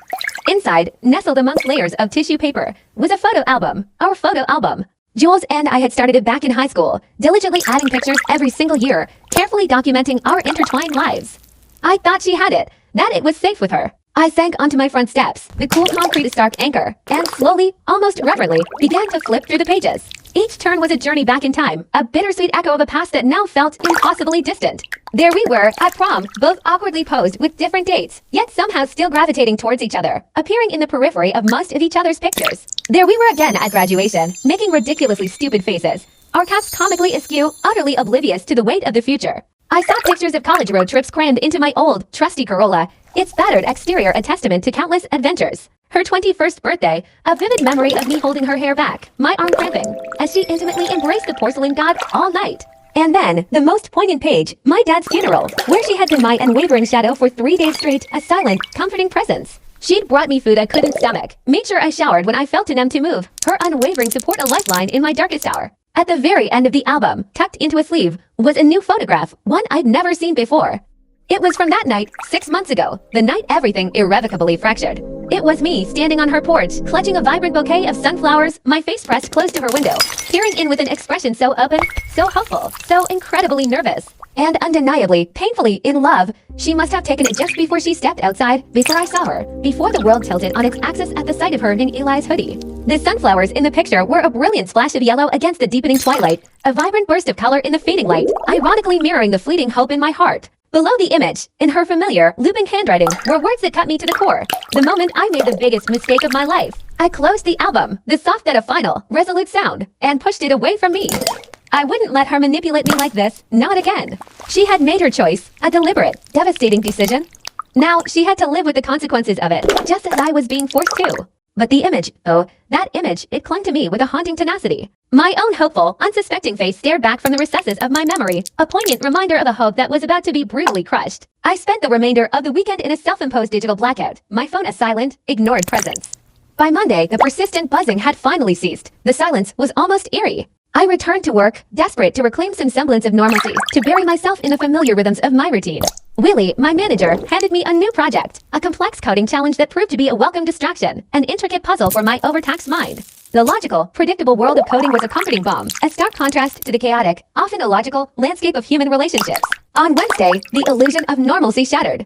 Inside, nestled amongst layers of tissue paper, was a photo album, our photo album. Jules and I had started it back in high school, diligently adding pictures every single year, carefully documenting our intertwined lives. I thought she had it, that it was safe with her. I sank onto my front steps, the cool concrete a stark anchor, and slowly, almost reverently, began to flip through the pages. Each turn was a journey back in time, a bittersweet echo of a past that now felt impossibly distant. There we were, at prom, both awkwardly posed with different dates, yet somehow still gravitating towards each other, appearing in the periphery of most of each other's pictures. There we were again at graduation, making ridiculously stupid faces, our caps comically askew, utterly oblivious to the weight of the future. I saw pictures of college road trips crammed into my old, trusty Corolla, its battered exterior a testament to countless adventures. Her 21st birthday, a vivid memory of me holding her hair back, my arm cramping, as she intimately embraced the porcelain god all night. And then, the most poignant page, my dad's funeral, where she had been my unwavering shadow for 3 days straight, a silent, comforting presence. She'd brought me food I couldn't stomach, made sure I showered when I felt too numb to move, her unwavering support a lifeline in my darkest hour. At the very end of the album, tucked into a sleeve, was a new photograph, one I'd never seen before. It was from that night, 6 months ago, the night everything irrevocably fractured. It was me standing on her porch, clutching a vibrant bouquet of sunflowers, my face pressed close to her window, peering in with an expression so open, so hopeful, so incredibly nervous, and undeniably, painfully in love. She must have taken it just before she stepped outside, before I saw her, before the world tilted on its axis at the sight of her in Eli's hoodie. The sunflowers in the picture were a brilliant splash of yellow against the deepening twilight, a vibrant burst of color in the fading light, ironically mirroring the fleeting hope in my heart. Below the image, in her familiar, looping handwriting, were words that cut me to the core. The moment I made the biggest mistake of my life. I closed the album, the soft yet a final, resolute sound, and pushed it away from me. I wouldn't let her manipulate me like this, not again. She had made her choice, a deliberate, devastating decision. Now, she had to live with the consequences of it, just as I was being forced to. But the image, oh, that image, it clung to me with a haunting tenacity. My own hopeful, unsuspecting face stared back from the recesses of my memory, a poignant reminder of a hope that was about to be brutally crushed. I spent the remainder of the weekend in a self-imposed digital blackout, my phone a silent, ignored presence. By Monday, the persistent buzzing had finally ceased. The silence was almost eerie. I returned to work, desperate to reclaim some semblance of normalcy, to bury myself in the familiar rhythms of my routine. Willie, my manager, handed me a new project, a complex coding challenge that proved to be a welcome distraction, an intricate puzzle for my overtaxed mind. The logical, predictable world of coding was a comforting balm, a stark contrast to the chaotic, often illogical, landscape of human relationships. On Wednesday, the illusion of normalcy shattered.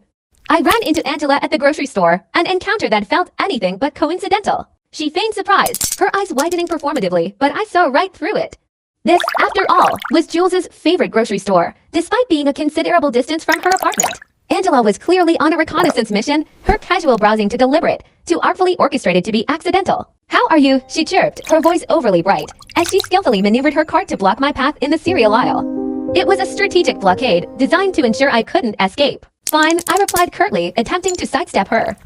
I ran into Angela at the grocery store, an encounter that felt anything but coincidental. She feigned surprise, her eyes widening performatively, but I saw right through it. This, after all, was Jules's favorite grocery store, despite being a considerable distance from her apartment. Angela was clearly on a reconnaissance mission, her casual browsing too deliberate, too artfully orchestrated to be accidental. "How are you?" she chirped, her voice overly bright, as she skillfully maneuvered her cart to block my path in the cereal aisle. It was a strategic blockade, designed to ensure I couldn't escape. "Fine," I replied curtly, attempting to sidestep her.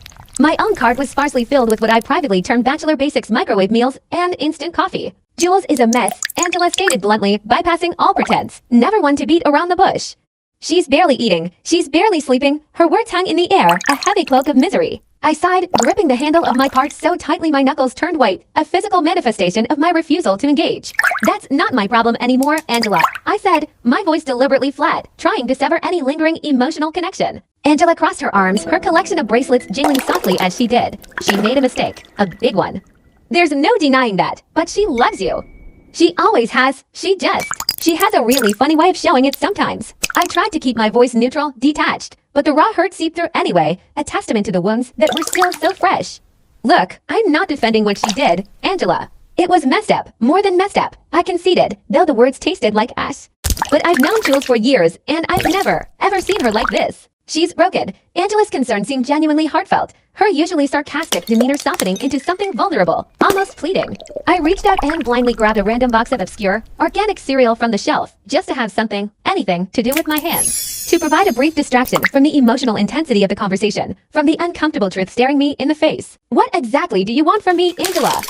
My own cart was sparsely filled with what I privately termed Bachelor Basics microwave meals and instant coffee. "Jules is a mess," Angela stated bluntly, bypassing all pretense, never one to beat around the bush. "She's barely eating, she's barely sleeping," her words hung in the air, a heavy cloak of misery. I sighed, gripping the handle of my cart so tightly my knuckles turned white, a physical manifestation of my refusal to engage. "That's not my problem anymore, Angela," I said, my voice deliberately flat, trying to sever any lingering emotional connection. Angela crossed her arms, her collection of bracelets jingling softly as she did. She made a mistake, a big one. "There's no denying that, but she loves you. She always has, she has a really funny way of showing it sometimes." I tried to keep my voice neutral, detached, but the raw hurt seeped through anyway, a testament to the wounds that were still so fresh. "Look, I'm not defending what she did, Angela. It was messed up, more than messed up," I conceded, though the words tasted like ash. "But I've known Jules for years, and I've never, ever seen her like this. She's broken." Angela's concern seemed genuinely heartfelt, her usually sarcastic demeanor softening into something vulnerable, almost pleading. I reached out and blindly grabbed a random box of obscure, organic cereal from the shelf, just to have something, anything, to do with my hands. To provide a brief distraction from the emotional intensity of the conversation, from the uncomfortable truth staring me in the face. "What exactly do you want from me, Angela?"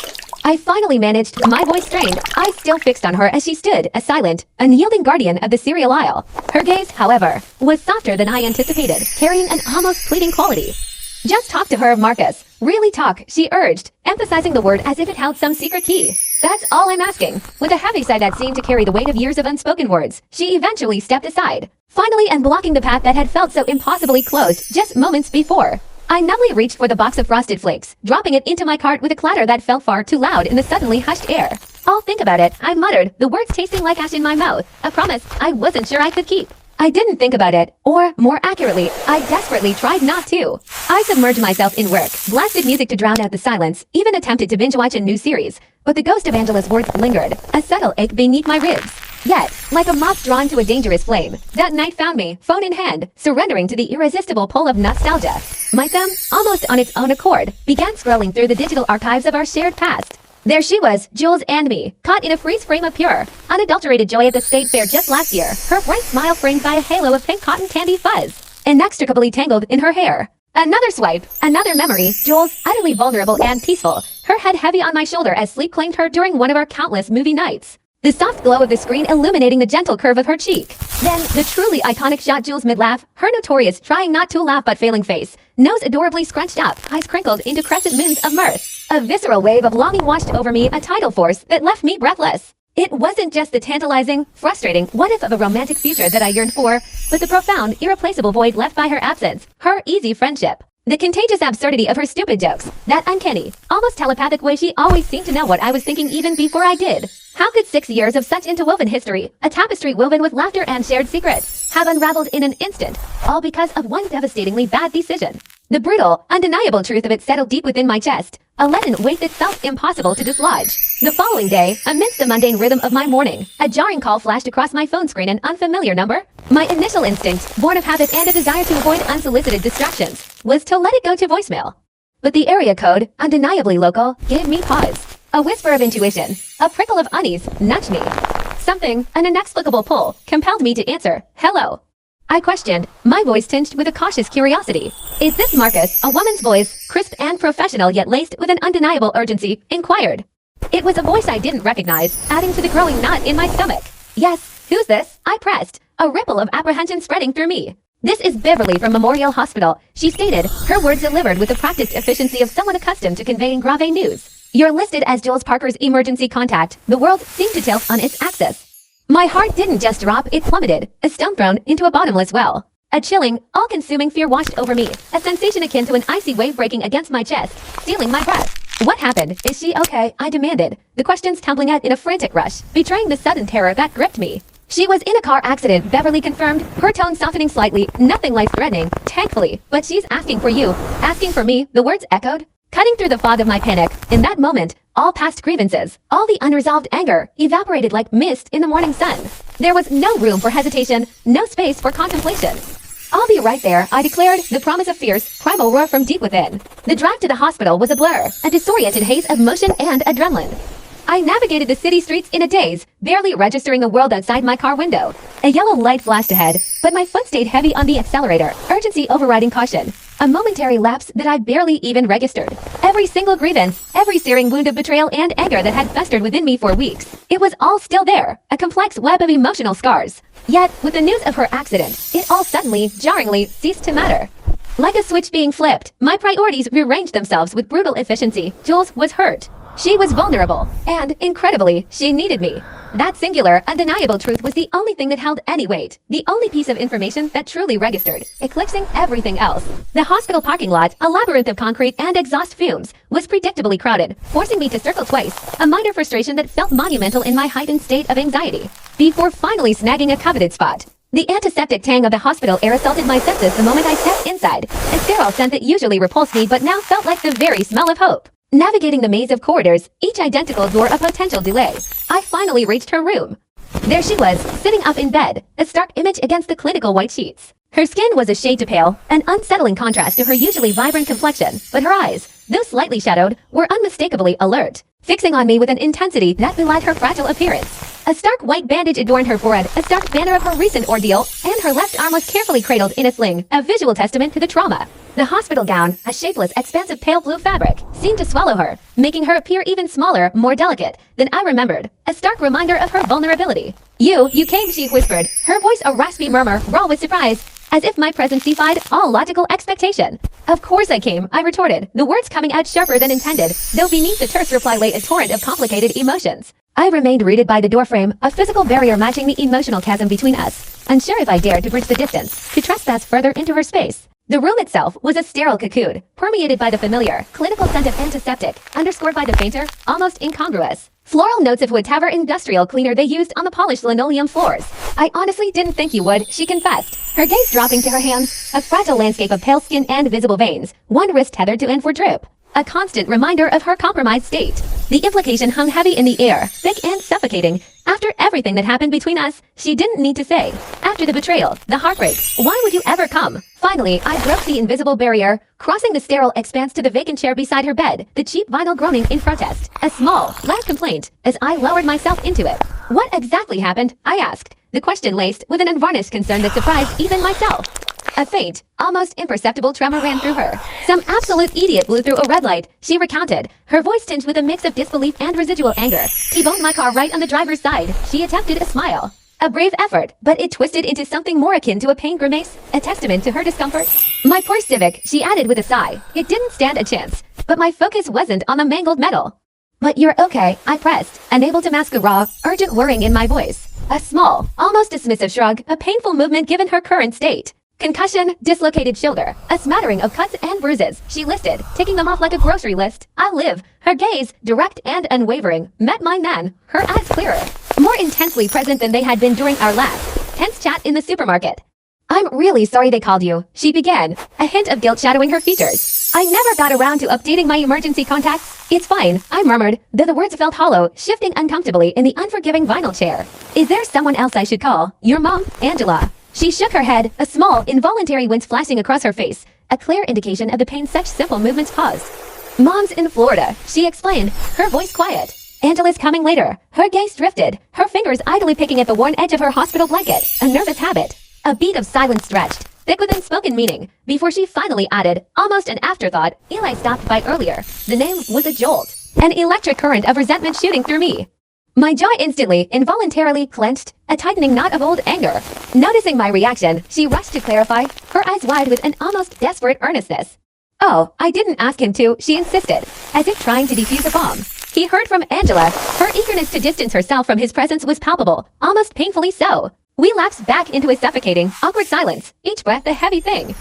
I finally managed, my voice strained, eyes still fixed on her as she stood, a silent, unyielding guardian of the cereal aisle. Her gaze, however, was softer than I anticipated, carrying an almost pleading quality. Just talk to her, Marcus. Really talk, she urged, emphasizing the word as if it held some secret key. That's all I'm asking. With a heavy sigh that seemed to carry the weight of years of unspoken words, she eventually stepped aside, finally unblocking the path that had felt so impossibly closed just moments before. I numbly reached for the box of Frosted Flakes, dropping it into my cart with a clatter that felt far too loud in the suddenly hushed air. I'll think about it, I muttered, the words tasting like ash in my mouth, a promise I wasn't sure I could keep. I didn't think about it, or, more accurately, I desperately tried not to. I submerged myself in work, blasted music to drown out the silence, even attempted to binge-watch a new series, but the ghost of Angela's words lingered, a subtle ache beneath my ribs. Yet, like a moth drawn to a dangerous flame, that night found me, phone in hand, surrendering to the irresistible pull of nostalgia. My thumb, almost on its own accord, began scrolling through the digital archives of our shared past. There she was, Jules and me, caught in a freeze frame of pure, unadulterated joy at the state fair just last year, her bright smile framed by a halo of pink cotton candy fuzz, inextricably tangled in her hair. Another swipe, another memory, Jules, utterly vulnerable and peaceful, her head heavy on my shoulder as sleep claimed her during one of our countless movie nights. The soft glow of the screen illuminating the gentle curve of her cheek. Then, the truly iconic shot Jules mid-laugh, her notorious trying not to laugh but failing face, nose adorably scrunched up, eyes crinkled into crescent moons of mirth. A visceral wave of longing washed over me, a tidal force that left me breathless. It wasn't just the tantalizing, frustrating what-if of a romantic future that I yearned for, but the profound, irreplaceable void left by her absence, her easy friendship. The contagious absurdity of her stupid jokes, that uncanny, almost telepathic way she always seemed to know what I was thinking even before I did. How could 6 years of such interwoven history, a tapestry woven with laughter and shared secrets, have unraveled in an instant, all because of one devastatingly bad decision? The brutal, undeniable truth of it settled deep within my chest, a leaden weight that felt impossible to dislodge. The following day, amidst the mundane rhythm of my morning, a jarring call flashed across my phone screen, an unfamiliar number. My initial instinct, born of habit and a desire to avoid unsolicited distractions, was to let it go to voicemail. But the area code, undeniably local, gave me pause. A whisper of intuition, a prickle of unease, nudged me. Something, an inexplicable pull, compelled me to answer, hello. I questioned, my voice tinged with a cautious curiosity. Is this Marcus? A woman's voice, crisp and professional yet laced with an undeniable urgency, inquired. It was a voice I didn't recognize, adding to the growing knot in my stomach. Yes, who's this? I pressed, a ripple of apprehension spreading through me. This is Beverly from Memorial Hospital, she stated, her words delivered with the practiced efficiency of someone accustomed to conveying grave news. You're listed as Jules Parker's emergency contact. The world seemed to tilt on its axis. My heart didn't just drop, it plummeted, a stone thrown into a bottomless well. A chilling, all-consuming fear washed over me, a sensation akin to an icy wave breaking against my chest, stealing my breath. What happened? Is she okay? I demanded, the questions tumbling out in a frantic rush, betraying the sudden terror that gripped me. She was in a car accident, Beverly confirmed, her tone softening slightly, nothing life-threatening, thankfully, but she's asking for you, asking for me, the words echoed. Cutting through the fog of my panic, in that moment, all past grievances, all the unresolved anger, evaporated like mist in the morning sun. There was no room for hesitation, no space for contemplation. I'll be right there, I declared, the promise of fierce, primal roar from deep within. The drive to the hospital was a blur, a disoriented haze of motion and adrenaline. I navigated the city streets in a daze, barely registering the world outside my car window. A yellow light flashed ahead, but my foot stayed heavy on the accelerator, urgency overriding caution. A momentary lapse that I barely even registered. Every single grievance, every searing wound of betrayal and anger that had festered within me for weeks. It was all still there, a complex web of emotional scars. Yet, with the news of her accident, it all suddenly, jarringly, ceased to matter. Like a switch being flipped, my priorities rearranged themselves with brutal efficiency. Jules was hurt. She was vulnerable, and, incredibly, she needed me. That singular, undeniable truth was the only thing that held any weight, the only piece of information that truly registered, eclipsing everything else. The hospital parking lot, a labyrinth of concrete and exhaust fumes, was predictably crowded, forcing me to circle twice, a minor frustration that felt monumental in my heightened state of anxiety, before finally snagging a coveted spot. The antiseptic tang of the hospital air assaulted my senses the moment I stepped inside, a sterile scent that usually repulsed me but now felt like the very smell of hope. Navigating the maze of corridors, each identical door a potential delay, I finally reached her room. There she was, sitting up in bed, a stark image against the clinical white sheets. Her skin was a shade too pale, an unsettling contrast to her usually vibrant complexion, but her eyes, though slightly shadowed, were unmistakably alert, fixing on me with an intensity that belied her fragile appearance. A stark white bandage adorned her forehead, a stark banner of her recent ordeal, and her left arm was carefully cradled in a sling, a visual testament to the trauma. The hospital gown, a shapeless, expansive pale blue fabric, seemed to swallow her, making her appear even smaller, more delicate than I remembered, a stark reminder of her vulnerability. You came, she whispered, her voice a raspy murmur, raw with surprise. as if my presence defied all logical expectation. Of course I came, I retorted, the words coming out sharper than intended, though beneath the terse reply lay a torrent of complicated emotions. I remained rooted by the doorframe, a physical barrier matching the emotional chasm between us, unsure if I dared to bridge the distance, to trespass further into her space. The room itself was a sterile cocoon, permeated by the familiar, clinical scent of antiseptic, underscored by the fainter, almost incongruous floral notes of whatever industrial cleaner they used on the polished linoleum floors. I honestly didn't think you would, she confessed, her gaze dropping to her hands, a fragile landscape of pale skin and visible veins, one wrist tethered to end for drip. A constant reminder of her compromised state. The implication hung heavy in the air, thick and suffocating. After everything that happened between us, she didn't need to say. After the betrayal, the heartbreak, why would you ever come? Finally, I broke the invisible barrier, crossing the sterile expanse to the vacant chair beside her bed, the cheap vinyl groaning in protest. A small, loud complaint, as I lowered myself into it. What exactly happened? I asked, the question laced with an unvarnished concern that surprised even myself. A faint, almost imperceptible tremor ran through her. Some absolute idiot blew through a red light, she recounted, her voice tinged with a mix of disbelief and residual anger. T-boned my car right on the driver's side. She attempted a smile. A brave effort, but it twisted into something more akin to a pain grimace, a testament to her discomfort. My poor Civic, she added with a sigh. It didn't stand a chance, but my focus wasn't on the mangled metal. But you're okay, I pressed, unable to mask a raw, urgent worrying in my voice. A small, almost dismissive shrug, a painful movement given her current state. Concussion, dislocated shoulder, a smattering of cuts and bruises, she listed, ticking them off like a grocery list. I'll live. Her gaze, direct and unwavering, met mine then, her eyes clearer, more intensely present than they had been during our last tense chat in the supermarket. I'm really sorry they called you, she began, a hint of guilt shadowing her features. I never got around to updating my emergency contacts. It's fine, I murmured, though the words felt hollow, shifting uncomfortably in the unforgiving vinyl chair. Is there someone else I should call? Your mom, Angela. She shook her head, a small, involuntary wince flashing across her face, a clear indication of the pain such simple movements caused. Mom's in Florida, she explained, her voice quiet. Angela's coming later. Her gaze drifted, her fingers idly picking at the worn edge of her hospital blanket, a nervous habit. A beat of silence stretched, thick with unspoken meaning, before she finally added, almost an afterthought, Eli stopped by earlier. The name was a jolt, an electric current of resentment shooting through me. My jaw instantly, involuntarily clenched, a tightening knot of old anger. Noticing my reaction, she rushed to clarify, her eyes wide with an almost desperate earnestness. Oh, I didn't ask him to, she insisted, as if trying to defuse a bomb. He heard from Angela. Her eagerness to distance herself from his presence was palpable, almost painfully so. We lapsed back into a suffocating, awkward silence, each breath a heavy thing.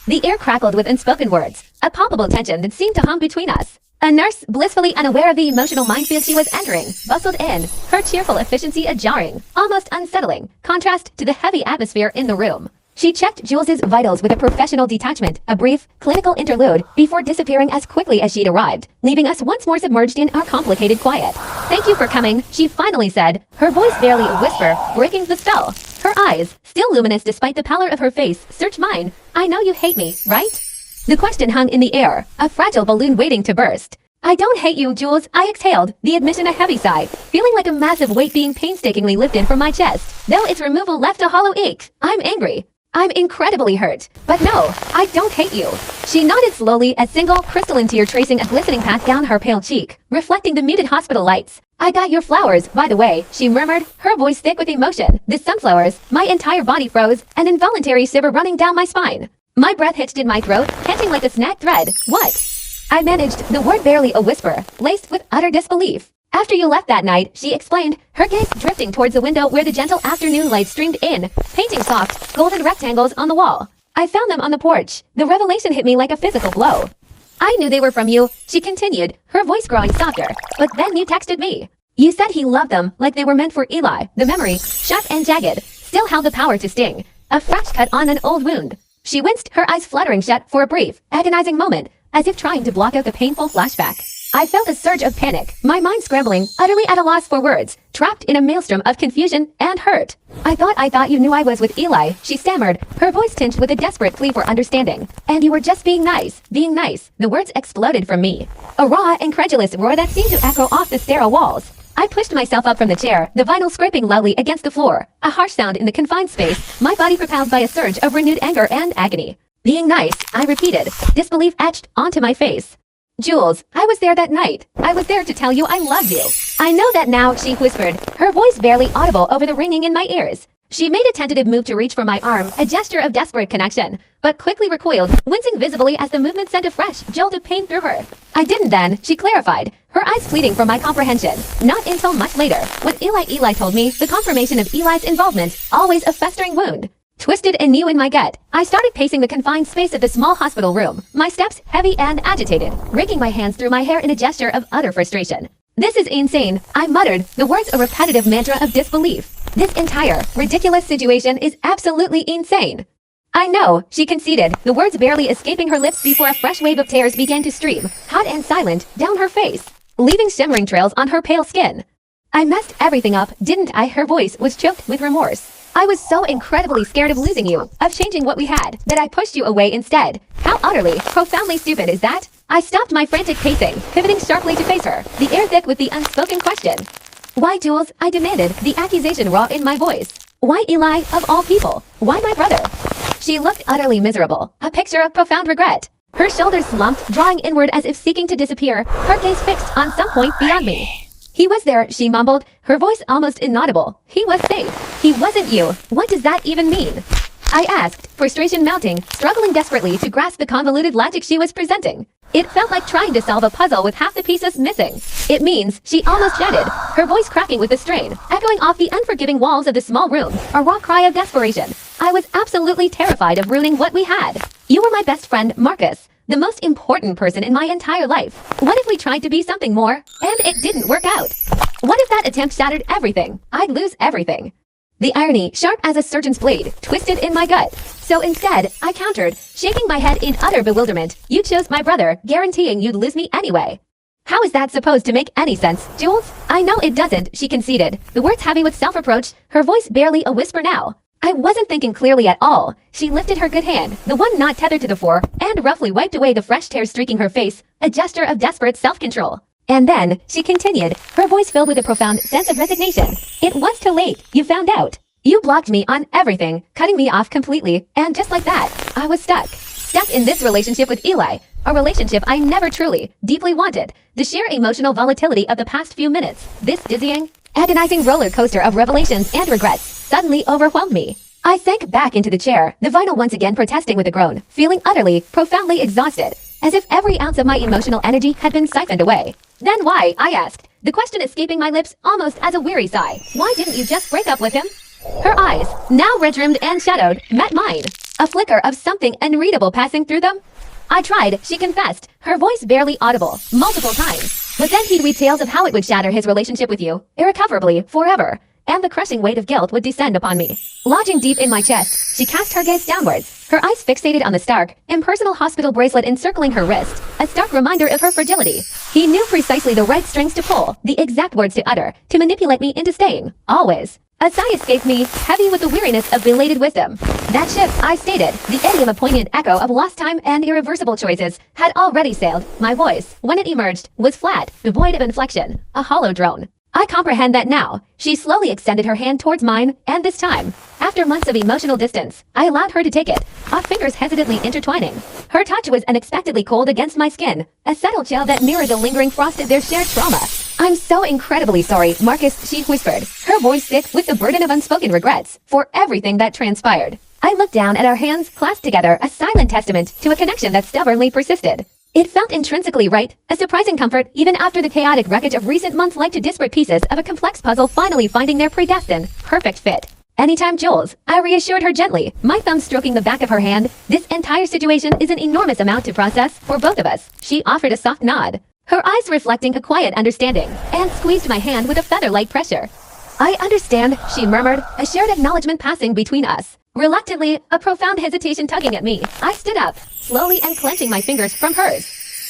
The air crackled with unspoken words, a palpable tension that seemed to hum between us. A nurse, blissfully unaware of the emotional minefield she was entering, bustled in, her cheerful efficiency a jarring, almost unsettling, contrast to the heavy atmosphere in the room. She checked Jules's vitals with a professional detachment, a brief, clinical interlude, before disappearing as quickly as she'd arrived, leaving us once more submerged in our complicated quiet. Thank you for coming, she finally said, her voice barely a whisper, breaking the spell. Her eyes, still luminous despite the pallor of her face, searched mine. I know you hate me, right? The question hung in the air, a fragile balloon waiting to burst. I don't hate you, Jules, I exhaled, the admission a heavy sigh, feeling like a massive weight being painstakingly lifted from my chest, though its removal left a hollow ache. I'm angry. I'm incredibly hurt. But no, I don't hate you. She nodded slowly, a single, crystalline tear tracing a glistening path down her pale cheek, reflecting the muted hospital lights. I got your flowers, by the way, she murmured, her voice thick with emotion. The sunflowers, my entire body froze, an involuntary shiver running down my spine. My breath hitched in my throat, catching like a snagged thread. What? I managed, the word barely a whisper, laced with utter disbelief. After you left that night, she explained, her gaze drifting towards the window where the gentle afternoon light streamed in, painting soft, golden rectangles on the wall. I found them on the porch. The revelation hit me like a physical blow. I knew they were from you, she continued, her voice growing softer, but then you texted me. You said he loved them, like they were meant for Eli. The memory, sharp and jagged, still held the power to sting. A fresh cut on an old wound. She winced, her eyes fluttering shut for a brief, agonizing moment, as if trying to block out the painful flashback. I felt a surge of panic, my mind scrambling, utterly at a loss for words, trapped in a maelstrom of confusion and hurt. I thought you knew I was with Eli, she stammered, her voice tinged with a desperate plea for understanding. And you were just being nice. The words exploded from me. A raw, incredulous roar that seemed to echo off the sterile walls. I pushed myself up from the chair, the vinyl scraping loudly against the floor, a harsh sound in the confined space, my body propelled by a surge of renewed anger and agony. Being nice, I repeated, disbelief etched onto my face. Jules, I was there that night. I was there to tell you I loved you. I know that now, she whispered, her voice barely audible over the ringing in my ears. She made a tentative move to reach for my arm, a gesture of desperate connection, but quickly recoiled, wincing visibly as the movement sent a fresh jolt of pain through her. I didn't then, she clarified, her eyes pleading for my comprehension. Not until much later, when Eli told me the confirmation of Eli's involvement, always a festering wound. Twisted and new in my gut, I started pacing the confined space of the small hospital room, my steps heavy and agitated, raking my hands through my hair in a gesture of utter frustration. This is insane, I muttered, the words a repetitive mantra of disbelief. This entire, ridiculous situation is absolutely insane. I know, she conceded, the words barely escaping her lips before a fresh wave of tears began to stream, hot and silent, down her face, leaving shimmering trails on her pale skin. I messed everything up, didn't I? Her voice was choked with remorse. I was so incredibly scared of losing you, of changing what we had, that I pushed you away instead. How utterly, profoundly stupid is that? I stopped my frantic pacing, pivoting sharply to face her, the air thick with the unspoken question. Why, Jules? I demanded, the accusation raw in my voice. Why Eli, of all people? Why my brother? She looked utterly miserable, a picture of profound regret. Her shoulders slumped, drawing inward as if seeking to disappear, her gaze fixed on some point beyond me. He was there, she mumbled, her voice almost inaudible. He was safe. He wasn't you. What does that even mean? I asked, frustration mounting, struggling desperately to grasp the convoluted logic she was presenting. It felt like trying to solve a puzzle with half the pieces missing. It means, she almost shouted, her voice cracking with the strain, echoing off the unforgiving walls of the small room, a raw cry of desperation. I was absolutely terrified of ruining what we had. You were my best friend, Marcus, the most important person in my entire life. What if we tried to be something more, and it didn't work out? What if that attempt shattered everything? I'd lose everything. The irony, sharp as a surgeon's blade, twisted in my gut. So instead, I countered, shaking my head in utter bewilderment. You chose my brother, guaranteeing you'd lose me anyway. How is that supposed to make any sense, Jules? I know it doesn't, she conceded, the words heavy with self-reproach, her voice barely a whisper now. I wasn't thinking clearly at all. She lifted her good hand, the one not tethered to the floor, and roughly wiped away the fresh tears streaking her face, a gesture of desperate self-control. And then, she continued, her voice filled with a profound sense of resignation. It was too late, you found out. You blocked me on everything, cutting me off completely, and just like that, I was stuck. Stuck in this relationship with Eli, a relationship I never truly, deeply wanted. The sheer emotional volatility of the past few minutes, this dizzying, agonizing roller coaster of revelations and regrets, suddenly overwhelmed me. I sank back into the chair, the vinyl once again protesting with a groan, feeling utterly, profoundly exhausted, as if every ounce of my emotional energy had been siphoned away. Then why, I asked, the question escaping my lips almost as a weary sigh. Why didn't you just break up with him? Her eyes, now red-rimmed and shadowed, met mine, a flicker of something unreadable passing through them. I tried, she confessed, her voice barely audible, multiple times. But then he'd weave tales of how it would shatter his relationship with you, irrecoverably, forever, and the crushing weight of guilt would descend upon me. Lodging deep in my chest, she cast her gaze downwards, her eyes fixated on the stark, impersonal hospital bracelet encircling her wrist, a stark reminder of her fragility. He knew precisely the right strings to pull, the exact words to utter, to manipulate me into staying, always. A sigh escaped me, heavy with the weariness of belated wisdom. That ship, I stated, the idiom a poignant echo of lost time and irreversible choices, had already sailed. My voice, when it emerged, was flat, devoid of inflection, a hollow drone. I comprehend that now. She slowly extended her hand towards mine, and this time, after months of emotional distance, I allowed her to take it, our fingers hesitantly intertwining. Her touch was unexpectedly cold against my skin, a subtle chill that mirrored the lingering frost of their shared trauma. I'm so incredibly sorry, Marcus, she whispered, her voice thick with the burden of unspoken regrets, for everything that transpired. I looked down at our hands clasped together, a silent testament to a connection that stubbornly persisted. It felt intrinsically right, a surprising comfort even after the chaotic wreckage of recent months like to disparate pieces of a complex puzzle finally finding their predestined, perfect fit. Anytime, Jules, I reassured her gently, my thumb stroking the back of her hand. This entire situation is an enormous amount to process for both of us. She offered a soft nod, her eyes reflecting a quiet understanding, and squeezed my hand with a feather-like pressure. I understand, she murmured, a shared acknowledgement passing between us. Reluctantly, a profound hesitation tugging at me, I stood up, slowly unclenching my fingers from hers.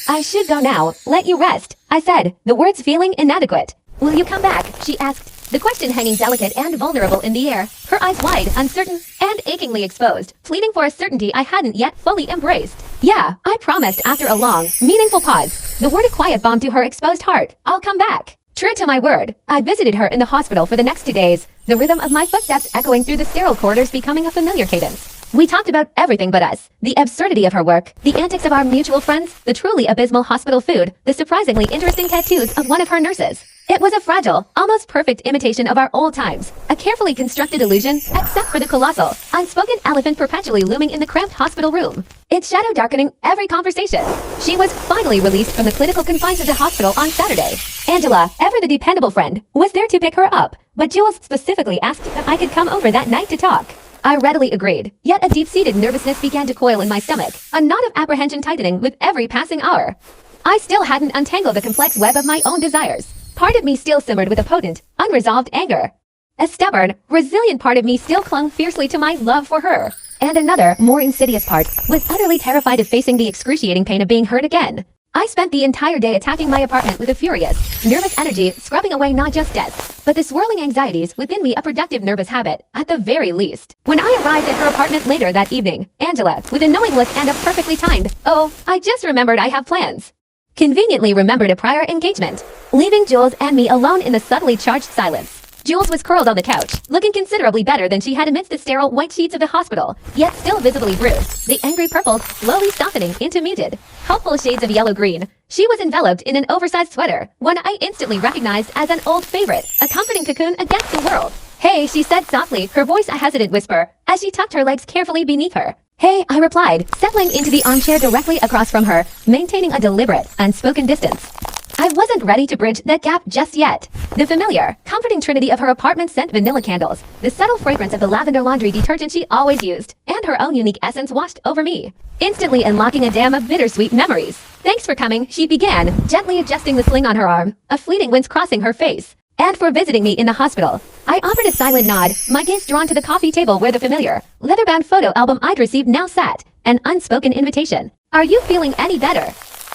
I should go now, let you rest, I said, the words feeling inadequate. Will you come back, she asked, the question hanging delicate and vulnerable in the air, her eyes wide, uncertain, and achingly exposed, pleading for a certainty I hadn't yet fully embraced. Yeah, I promised after a long, meaningful pause, the word a quiet bomb to her exposed heart, I'll come back. True to my word, I visited her in the hospital for the next 2 days, the rhythm of my footsteps echoing through the sterile corridors becoming a familiar cadence. We talked about everything but us, the absurdity of her work, the antics of our mutual friends, the truly abysmal hospital food, the surprisingly interesting tattoos of one of her nurses. It was a fragile, almost perfect imitation of our old times, a carefully constructed illusion, except for the colossal, unspoken elephant perpetually looming in the cramped hospital room, its shadow darkening every conversation. She was finally released from the clinical confines of the hospital on Saturday. Angela, ever the dependable friend, was there to pick her up, but Jules specifically asked if I could come over that night to talk. I readily agreed, yet a deep-seated nervousness began to coil in my stomach, a knot of apprehension tightening with every passing hour. I still hadn't untangled the complex web of my own desires. Part of me still simmered with a potent, unresolved anger. A stubborn, resilient part of me still clung fiercely to my love for her. And another, more insidious part, was utterly terrified of facing the excruciating pain of being hurt again. I spent the entire day attacking my apartment with a furious, nervous energy, scrubbing away not just deaths, but the swirling anxieties within me, a productive nervous habit, at the very least. When I arrived at her apartment later that evening, Angela, with a knowing look and a perfectly timed, "Oh, I just remembered I have plans," conveniently remembered a prior engagement, leaving Jules and me alone in the subtly charged silence. Jules was curled on the couch, looking considerably better than she had amidst the sterile white sheets of the hospital, yet still visibly bruised, the angry purples slowly softening into muted, hopeful shades of yellow-green. She was enveloped in an oversized sweater, one I instantly recognized as an old favorite, a comforting cocoon against the world. "Hey," she said softly, her voice a hesitant whisper, as she tucked her legs carefully beneath her. "Hey," I replied, settling into the armchair directly across from her, maintaining a deliberate, unspoken distance. I wasn't ready to bridge that gap just yet. The familiar, comforting trinity of her apartment scent vanilla candles, the subtle fragrance of the lavender laundry detergent she always used, and her own unique essence washed over me, instantly unlocking a dam of bittersweet memories. "Thanks for coming," she began, gently adjusting the sling on her arm, a fleeting wince crossing her face. "And for visiting me in the hospital." I offered a silent nod, my gaze drawn to the coffee table where the familiar, leather-bound photo album I'd received now sat, an unspoken invitation. "Are you feeling any better?"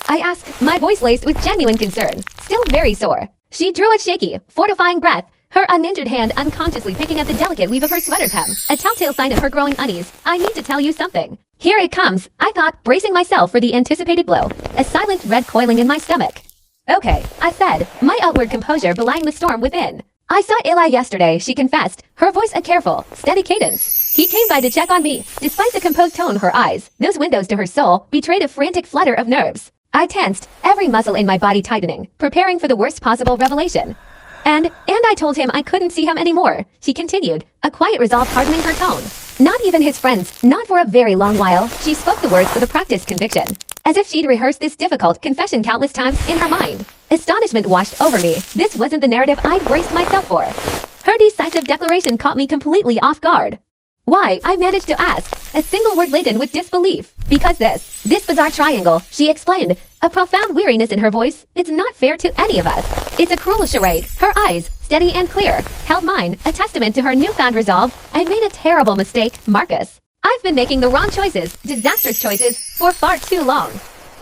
I asked, my voice laced with genuine concern, still very sore. She drew a shaky, fortifying breath, her uninjured hand unconsciously picking at the delicate weave of her sweater's hem, a telltale sign of her growing unease. "I need to tell you something." "Here it comes," I thought, bracing myself for the anticipated blow, a silent red coiling in my stomach. "Okay," I said, my outward composure belying the storm within. "I saw Eli yesterday," she confessed, her voice a careful, steady cadence. "He came by to check on me." Despite the composed tone, her eyes, those windows to her soul, betrayed a frantic flutter of nerves. I tensed, every muscle in my body tightening, preparing for the worst possible revelation. And I told him I couldn't see him anymore," she continued, a quiet resolve hardening her tone. "Not even his friends, not for a very long while." She spoke the words with a practiced conviction, as if she'd rehearsed this difficult confession countless times in her mind. Astonishment washed over me. This wasn't the narrative I'd braced myself for. Her decisive declaration caught me completely off guard. "Why?" I managed to ask, a single word laden with disbelief. "Because this bizarre triangle," she explained, a profound weariness in her voice. "It's not fair to any of us. It's a cruel charade." Her eyes, steady and clear, held mine, a testament to her newfound resolve. "I made a terrible mistake, Marcus. I've been making the wrong choices, disastrous choices, for far too long.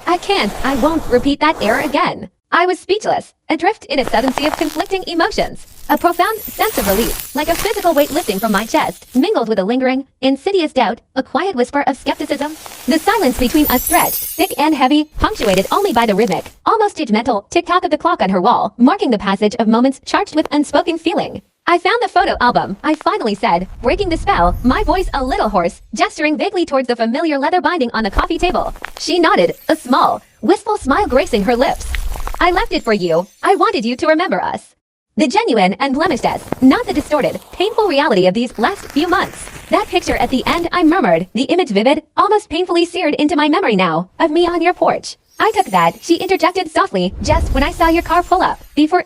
I won't repeat that error again." I was speechless, adrift in a sudden sea of conflicting emotions. A profound sense of relief, like a physical weight lifting from my chest, mingled with a lingering, insidious doubt, a quiet whisper of skepticism. The silence between us stretched, thick and heavy, punctuated only by the rhythmic, almost judgmental, tick-tock of the clock on her wall, marking the passage of moments charged with unspoken feeling. "I found the photo album," I finally said, breaking the spell, my voice a little hoarse, gesturing vaguely towards the familiar leather binding on the coffee table. She nodded, a small, wistful smile gracing her lips. "I left it for you. I wanted you to remember us. The genuine and blemished us, not the distorted, painful reality of these last few months." "That picture at the end," I murmured, the image vivid, almost painfully seared into my memory now, of me on your porch. "I took that," she interjected softly, "just when I saw your car pull up, before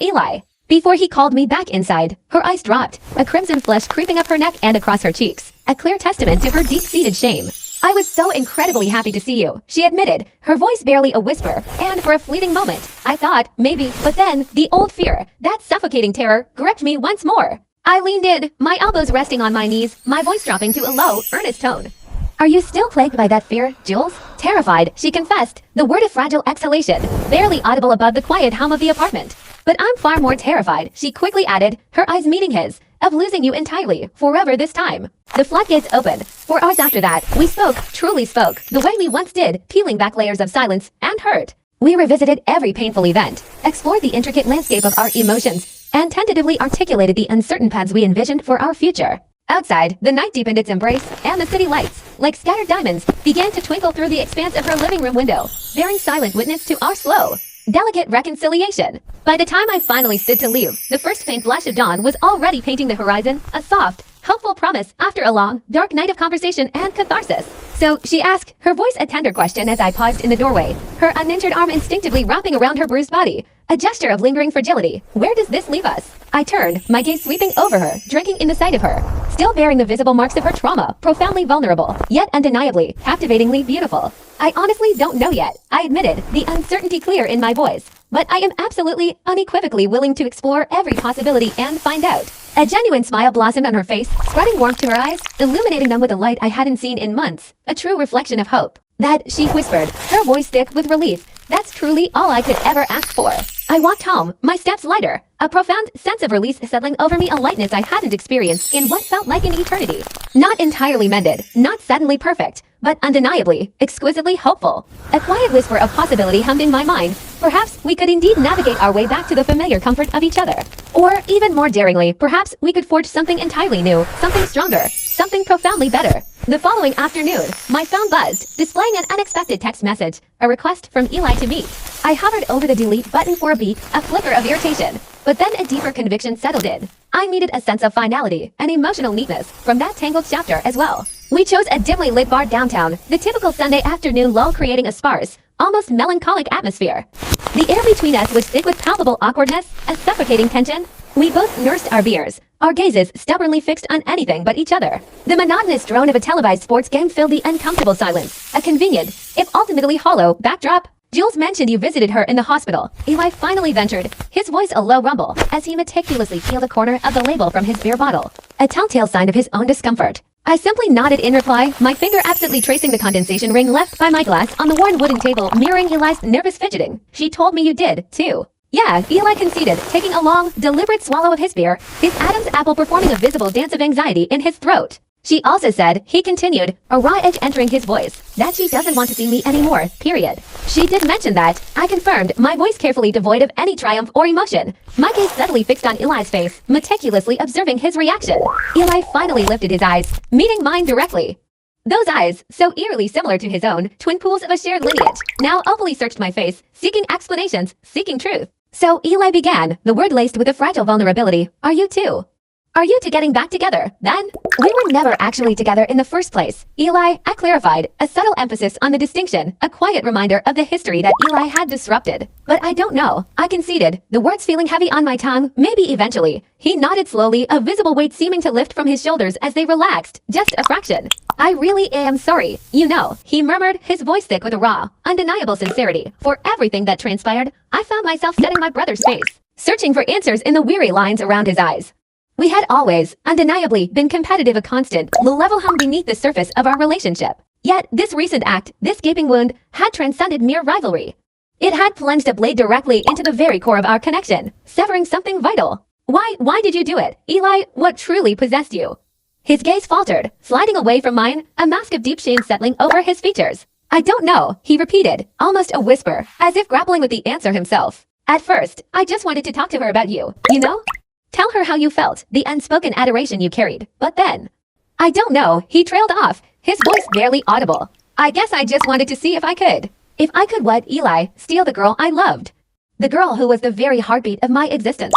he called me back inside." Her eyes dropped, a crimson flush creeping up her neck and across her cheeks, a clear testament to her deep-seated shame. "I was so incredibly happy to see you," she admitted, her voice barely a whisper, "and for a fleeting moment, I thought, maybe, but then, the old fear, that suffocating terror, gripped me once more." I leaned in, my elbows resting on my knees, my voice dropping to a low, earnest tone. "Are you still plagued by that fear, Jules?" "Terrified," she confessed, the word a fragile exhalation, barely audible above the quiet hum of the apartment. "But I'm far more terrified," she quickly added, her eyes meeting his, "of losing you entirely, forever this time." The floodgates opened. For hours after that, we spoke, truly spoke, the way we once did, peeling back layers of silence and hurt. We revisited every painful event, explored the intricate landscape of our emotions, and tentatively articulated the uncertain paths we envisioned for our future. Outside, the night deepened its embrace, and the city lights, like scattered diamonds, began to twinkle through the expanse of her living room window, bearing silent witness to our slow, delicate reconciliation. By the time I finally stood to leave, the first faint flash of dawn was already painting the horizon, a soft, hopeful promise after a long, dark night of conversation and catharsis. So, she asked, her voice a tender question as I paused in the doorway, her uninjured arm instinctively wrapping around her bruised body. A gesture of lingering fragility. Where does this leave us? I turned, my gaze sweeping over her, drinking in the sight of her. Still bearing the visible marks of her trauma, profoundly vulnerable, yet undeniably, captivatingly beautiful. I honestly don't know yet, I admitted, the uncertainty clear in my voice. But I am absolutely, unequivocally willing to explore every possibility and find out. A genuine smile blossomed on her face, spreading warmth to her eyes, illuminating them with a light I hadn't seen in months. A true reflection of hope. That, she whispered, her voice thick with relief. That's truly all I could ever ask for. I walked home, my steps lighter, a profound sense of release settling over me, a lightness I hadn't experienced in what felt like an eternity. Not entirely mended, not suddenly perfect, but undeniably, exquisitely hopeful. A quiet whisper of possibility hummed in my mind. Perhaps we could indeed navigate our way back to the familiar comfort of each other. Or, even more daringly, perhaps we could forge something entirely new, something stronger, something profoundly better. The following afternoon, my phone buzzed, displaying an unexpected text message, a request from Eli to meet. I hovered over the delete button for a beat, a flicker of irritation. But then a deeper conviction settled in. I needed a sense of finality and emotional neatness from that tangled chapter as well. We chose a dimly lit bar downtown, the typical Sunday afternoon lull creating a sparse, almost melancholic atmosphere. The air between us was thick with palpable awkwardness, a suffocating tension. We both nursed our beers, our gazes stubbornly fixed on anything but each other. The monotonous drone of a televised sports game filled the uncomfortable silence, a convenient, if ultimately hollow, backdrop. Jules mentioned you visited her in the hospital. Eli finally ventured, his voice a low rumble, as he meticulously peeled a corner of the label from his beer bottle. A telltale sign of his own discomfort. I simply nodded in reply, my finger absently tracing the condensation ring left by my glass on the worn wooden table, mirroring Eli's nervous fidgeting. She told me you did, too. Yeah, Eli conceded, taking a long, deliberate swallow of his beer, his Adam's apple performing a visible dance of anxiety in his throat. She also said, he continued, a raw edge entering his voice, that she doesn't want to see me anymore, period. She did mention that. I confirmed, my voice carefully devoid of any triumph or emotion. My gaze steadily fixed on Eli's face, meticulously observing his reaction. Eli finally lifted his eyes, meeting mine directly. Those eyes, so eerily similar to his own, twin pools of a shared lineage, now opally searched my face, seeking explanations, seeking truth. So Eli began, the word laced with a fragile vulnerability. Are you too? Are you two getting back together, then? We were never actually together in the first place. Eli, I clarified, a subtle emphasis on the distinction, a quiet reminder of the history that Eli had disrupted. But I don't know, I conceded, the words feeling heavy on my tongue, maybe eventually. He nodded slowly, a visible weight seeming to lift from his shoulders as they relaxed, just a fraction. I really am sorry, you know, he murmured, his voice thick with a raw, undeniable sincerity. For everything that transpired, I found myself studying my brother's face, searching for answers in the weary lines around his eyes. We had always, undeniably, been competitive, a constant, the level hung beneath the surface of our relationship. Yet, this recent act, this gaping wound, had transcended mere rivalry. It had plunged a blade directly into the very core of our connection, severing something vital. Why did you do it? Eli, what truly possessed you? His gaze faltered, sliding away from mine, a mask of deep shame settling over his features. I don't know, he repeated, almost a whisper, as if grappling with the answer himself. At first, I just wanted to talk to her about you, you know? Tell her how you felt, the unspoken adoration you carried. But then, I don't know, he trailed off, his voice barely audible. I guess I just wanted to see if I could. If I could what, Eli, steal the girl I loved. The girl who was the very heartbeat of my existence.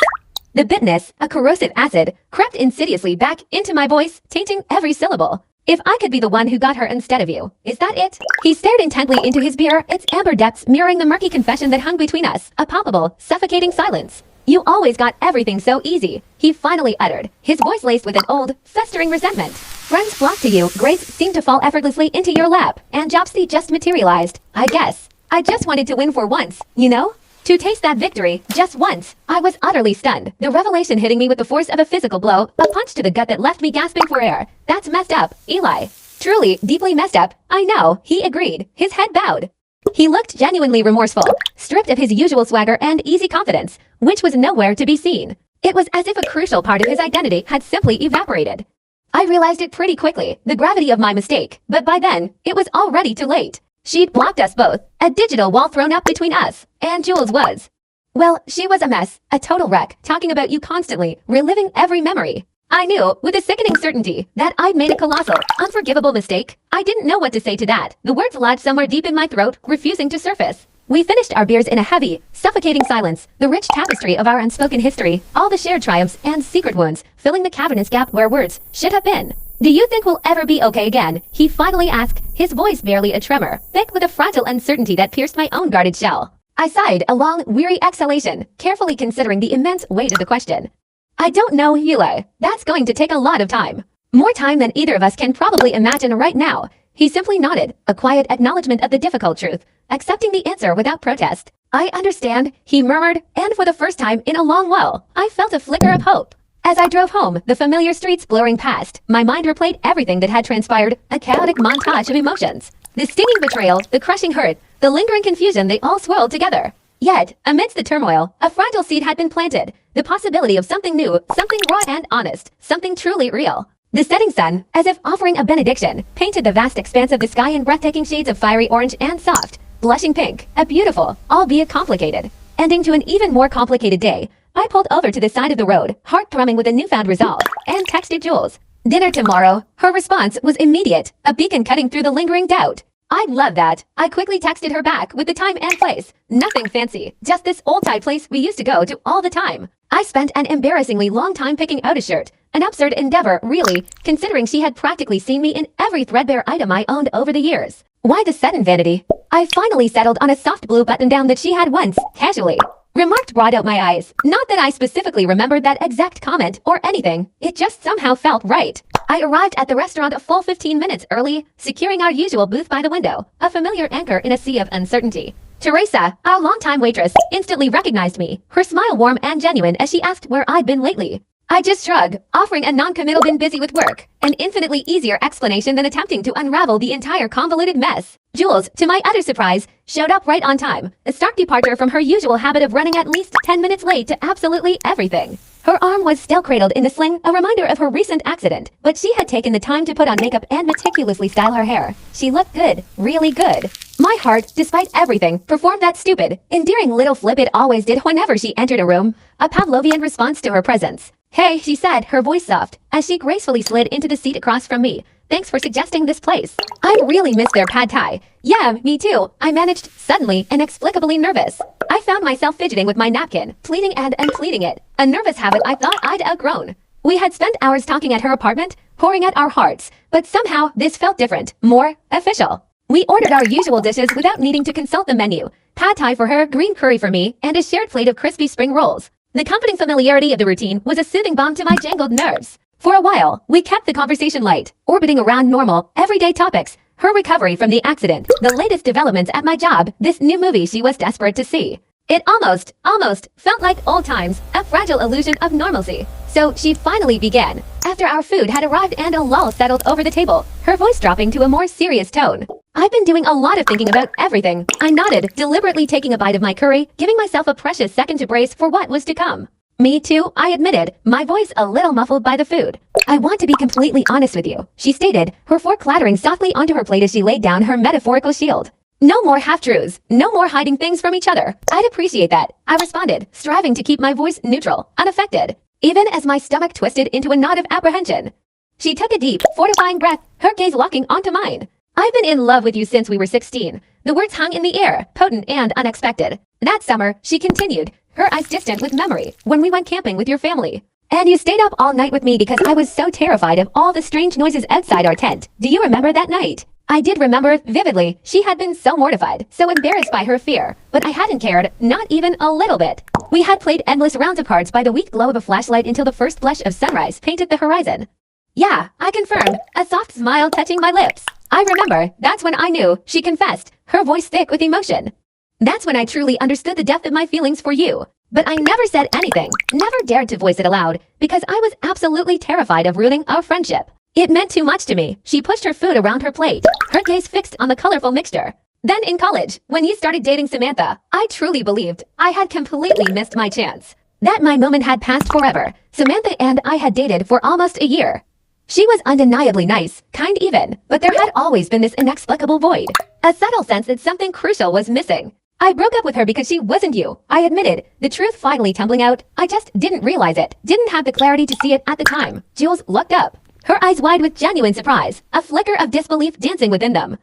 The bitterness, a corrosive acid, crept insidiously back into my voice, tainting every syllable. If I could be the one who got her instead of you, is that it? He stared intently into his beer, its amber depths mirroring the murky confession that hung between us, a palpable, suffocating silence. You always got everything so easy, he finally uttered, his voice laced with an old, festering resentment. Friends flocked to you, grades seemed to fall effortlessly into your lap, and Jobsy just materialized, I guess. I just wanted to win for once, you know? To taste that victory, just once. I was utterly stunned, the revelation hitting me with the force of a physical blow, a punch to the gut that left me gasping for air. That's messed up, Eli. Truly, deeply messed up, I know, he agreed, his head bowed. He looked genuinely remorseful, stripped of his usual swagger and easy confidence, which was nowhere to be seen. It was as if a crucial part of his identity had simply evaporated. I realized it pretty quickly, the gravity of my mistake, but by then, it was already too late. She'd blocked us both, a digital wall thrown up between us, and Jules was. Well, she was a mess, a total wreck, talking about you constantly, reliving every memory. I knew, with a sickening certainty, that I'd made a colossal, unforgivable mistake. I didn't know what to say to that. The words lodged somewhere deep in my throat, refusing to surface. We finished our beers in a heavy, suffocating silence, the rich tapestry of our unspoken history, all the shared triumphs and secret wounds, filling the cavernous gap where words should have been. Do you think we'll ever be okay again? He finally asked, his voice barely a tremor, thick with a fragile uncertainty that pierced my own guarded shell. I sighed a long, weary exhalation, carefully considering the immense weight of the question. I don't know, Yule. That's going to take a lot of time. More time than either of us can probably imagine right now. He simply nodded, a quiet acknowledgement of the difficult truth, accepting the answer without protest. I understand, he murmured, and for the first time in a long while, I felt a flicker of hope. As I drove home, the familiar streets blurring past, my mind replayed everything that had transpired, a chaotic montage of emotions. The stinging betrayal, the crushing hurt, the lingering confusion, they all swirled together. Yet, amidst the turmoil, a fragile seed had been planted, the possibility of something new, something raw and honest, something truly real. The setting sun, as if offering a benediction, painted the vast expanse of the sky in breathtaking shades of fiery orange and soft, blushing pink, a beautiful, albeit complicated, ending to an even more complicated day. I pulled over to the side of the road, heart thrumming with a newfound resolve, and texted Jules. Dinner tomorrow. Her response was immediate, a beacon cutting through the lingering doubt. I'd love that. I quickly texted her back with the time and place. Nothing fancy, just this old-time place we used to go to all the time. I spent an embarrassingly long time picking out a shirt, an absurd endeavor, really, considering she had practically seen me in every threadbare item I owned over the years. Why the sudden vanity? I finally settled on a soft blue button-down that she had once, casually remarked, brought out my eyes. Not that I specifically remembered that exact comment or anything, it just somehow felt right. I arrived at the restaurant a full 15 minutes early, securing our usual booth by the window, a familiar anchor in a sea of uncertainty. Teresa, our longtime waitress, instantly recognized me, her smile warm and genuine as she asked where I'd been lately. I just shrugged, offering a non-committal been busy with work, an infinitely easier explanation than attempting to unravel the entire convoluted mess. Jules, to my utter surprise, showed up right on time, a stark departure from her usual habit of running at least 10 minutes late to absolutely everything. Her arm was still cradled in the sling, a reminder of her recent accident, but she had taken the time to put on makeup and meticulously style her hair. She looked good, really good. My heart, despite everything, performed that stupid, endearing little flip it always did whenever she entered a room, a Pavlovian response to her presence. Hey, she said, her voice soft, as she gracefully slid into the seat across from me. Thanks for suggesting this place. I really miss their pad thai. Yeah, me too. I managed, suddenly, inexplicably nervous. I found myself fidgeting with my napkin, pleating and unpleating it, a nervous habit I thought I'd outgrown. We had spent hours talking at her apartment, pouring out our hearts, but somehow this felt different, more official. We ordered our usual dishes without needing to consult the menu. Pad thai for her, green curry for me, and a shared plate of crispy spring rolls. The comforting familiarity of the routine was a soothing balm to my jangled nerves. For a while, we kept the conversation light, orbiting around normal, everyday topics. Her recovery from the accident, the latest developments at my job, this new movie she was desperate to see. It almost felt like old times, a fragile illusion of normalcy. So she finally began, after our food had arrived and a lull settled over the table, her voice dropping to a more serious tone. I've been doing a lot of thinking about everything. I nodded, deliberately taking a bite of my curry, giving myself a precious second to brace for what was to come. Me too, I admitted, my voice a little muffled by the food. I want to be completely honest with you, she stated, her fork clattering softly onto her plate as she laid down her metaphorical shield. No more half-truths, no more hiding things from each other. I'd appreciate that, I responded, striving to keep my voice neutral, unaffected, even as my stomach twisted into a knot of apprehension. She took a deep, fortifying breath, her gaze locking onto mine. I've been in love with you since we were 16. The words hung in the air, potent and unexpected. That summer, she continued, her eyes distant with memory, when we went camping with your family. And you stayed up all night with me because I was so terrified of all the strange noises outside our tent. Do you remember that night? I did remember vividly. She had been so mortified, so embarrassed by her fear, but I hadn't cared, not even a little bit. We had played endless rounds of cards by the weak glow of a flashlight until the first blush of sunrise painted the horizon. Yeah, I confirmed, a soft smile touching my lips. I remember, that's when I knew, she confessed, her voice thick with emotion. That's when I truly understood the depth of my feelings for you. But I never said anything, never dared to voice it aloud, because I was absolutely terrified of ruining our friendship. It meant too much to me. She pushed her food around her plate, her gaze fixed on the colorful mixture. Then in college, when you started dating Samantha, I truly believed I had completely missed my chance. That my moment had passed forever. Samantha and I had dated for almost a year. She was undeniably nice, kind even, but there had always been this inexplicable void. A subtle sense that something crucial was missing. I broke up with her because she wasn't you, I admitted, the truth finally tumbling out. I just didn't realize it, didn't have the clarity to see it at the time. Jules looked up, her eyes wide with genuine surprise, a flicker of disbelief dancing within them.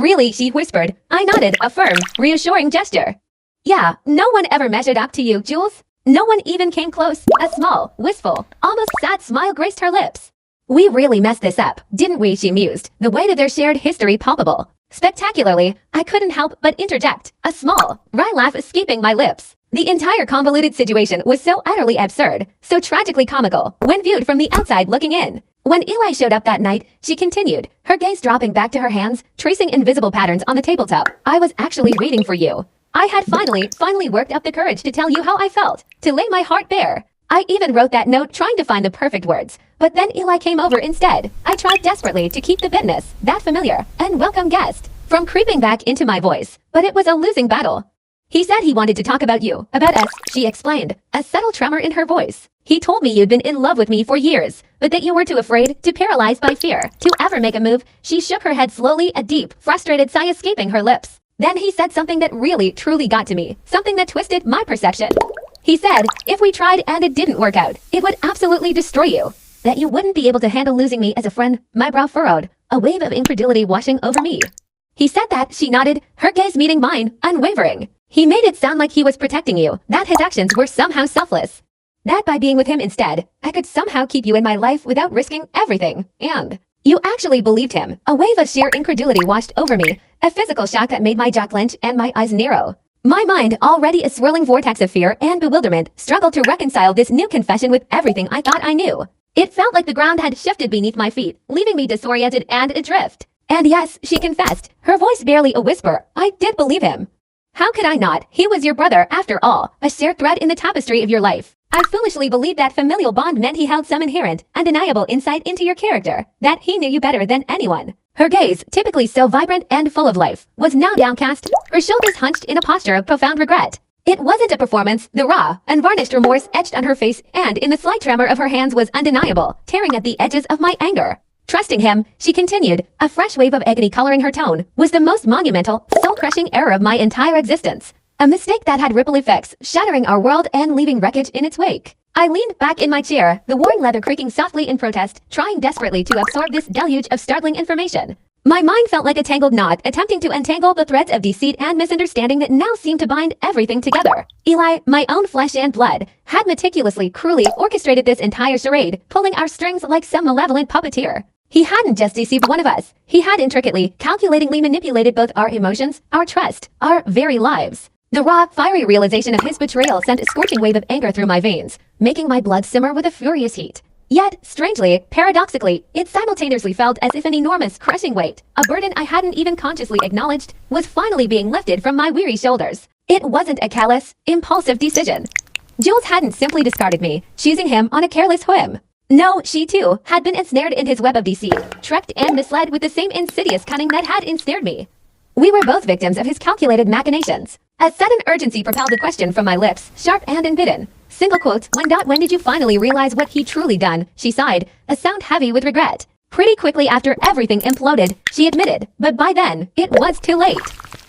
Really, she whispered. I nodded, a firm, reassuring gesture. Yeah, no one ever measured up to you, Jules. No one even came close. A small, wistful, almost sad smile graced her lips. We really messed this up, didn't we, she mused, the weight of their shared history palpable. Spectacularly, I couldn't help but interject, a small, wry laugh escaping my lips. The entire convoluted situation was so utterly absurd, so tragically comical, when viewed from the outside looking in. When Eli showed up that night, she continued, her gaze dropping back to her hands, tracing invisible patterns on the tabletop. I was actually waiting for you. I had finally worked up the courage to tell you how I felt, to lay my heart bare. I even wrote that note trying to find the perfect words, but then Eli came over instead. I tried desperately to keep the bitterness, that familiar and welcome guest, from creeping back into my voice, but it was a losing battle. He said he wanted to talk about you, about us, she explained, a subtle tremor in her voice. He told me you'd been in love with me for years, but that you were too afraid, too paralyzed by fear, to ever make a move. She shook her head slowly, a deep, frustrated sigh escaping her lips. Then he said something that really, truly got to me, something that twisted my perception. He said, if we tried and it didn't work out, it would absolutely destroy you. That you wouldn't be able to handle losing me as a friend. My brow furrowed, a wave of incredulity washing over me. He said that, she nodded, her gaze meeting mine, unwavering. He made it sound like he was protecting you, that his actions were somehow selfless. That by being with him instead, I could somehow keep you in my life without risking everything, and... You actually believed him. A wave of sheer incredulity washed over me, a physical shock that made my jaw clench and my eyes narrow. My mind, already a swirling vortex of fear and bewilderment, struggled to reconcile this new confession with everything I thought I knew. It felt like the ground had shifted beneath my feet, leaving me disoriented and adrift. And yes, she confessed, her voice barely a whisper, I did believe him. How could I not? He was your brother, after all, a shared thread in the tapestry of your life. I foolishly believed that familial bond meant he held some inherent, undeniable insight into your character, that he knew you better than anyone. Her gaze, typically so vibrant and full of life, was now downcast, her shoulders hunched in a posture of profound regret. It wasn't a performance, the raw, unvarnished remorse etched on her face and in the slight tremor of her hands was undeniable, tearing at the edges of my anger. Trusting him, she continued, a fresh wave of agony coloring her tone, was the most monumental, soul-crushing error of my entire existence. A mistake that had ripple effects, shattering our world and leaving wreckage in its wake. I leaned back in my chair, the worn leather creaking softly in protest, trying desperately to absorb this deluge of startling information. My mind felt like a tangled knot, attempting to untangle the threads of deceit and misunderstanding that now seemed to bind everything together. Eli, my own flesh and blood, had meticulously, cruelly orchestrated this entire charade, pulling our strings like some malevolent puppeteer. He hadn't just deceived one of us. He had intricately, calculatingly manipulated both our emotions, our trust, our very lives. The raw, fiery realization of his betrayal sent a scorching wave of anger through my veins, making my blood simmer with a furious heat. Yet, strangely, paradoxically, it simultaneously felt as if an enormous, crushing weight, a burden I hadn't even consciously acknowledged, was finally being lifted from my weary shoulders. It wasn't a callous, impulsive decision. Jules hadn't simply discarded me, choosing him on a careless whim. No, she too had been ensnared in his web of deceit, trapped and misled with the same insidious cunning that had ensnared me. We were both victims of his calculated machinations. A sudden urgency propelled the question from my lips, sharp and unbidden. Single quotes, when did you finally realize what he truly done? She sighed, a sound heavy with regret. Pretty quickly after everything imploded, she admitted, but by then, it was too late.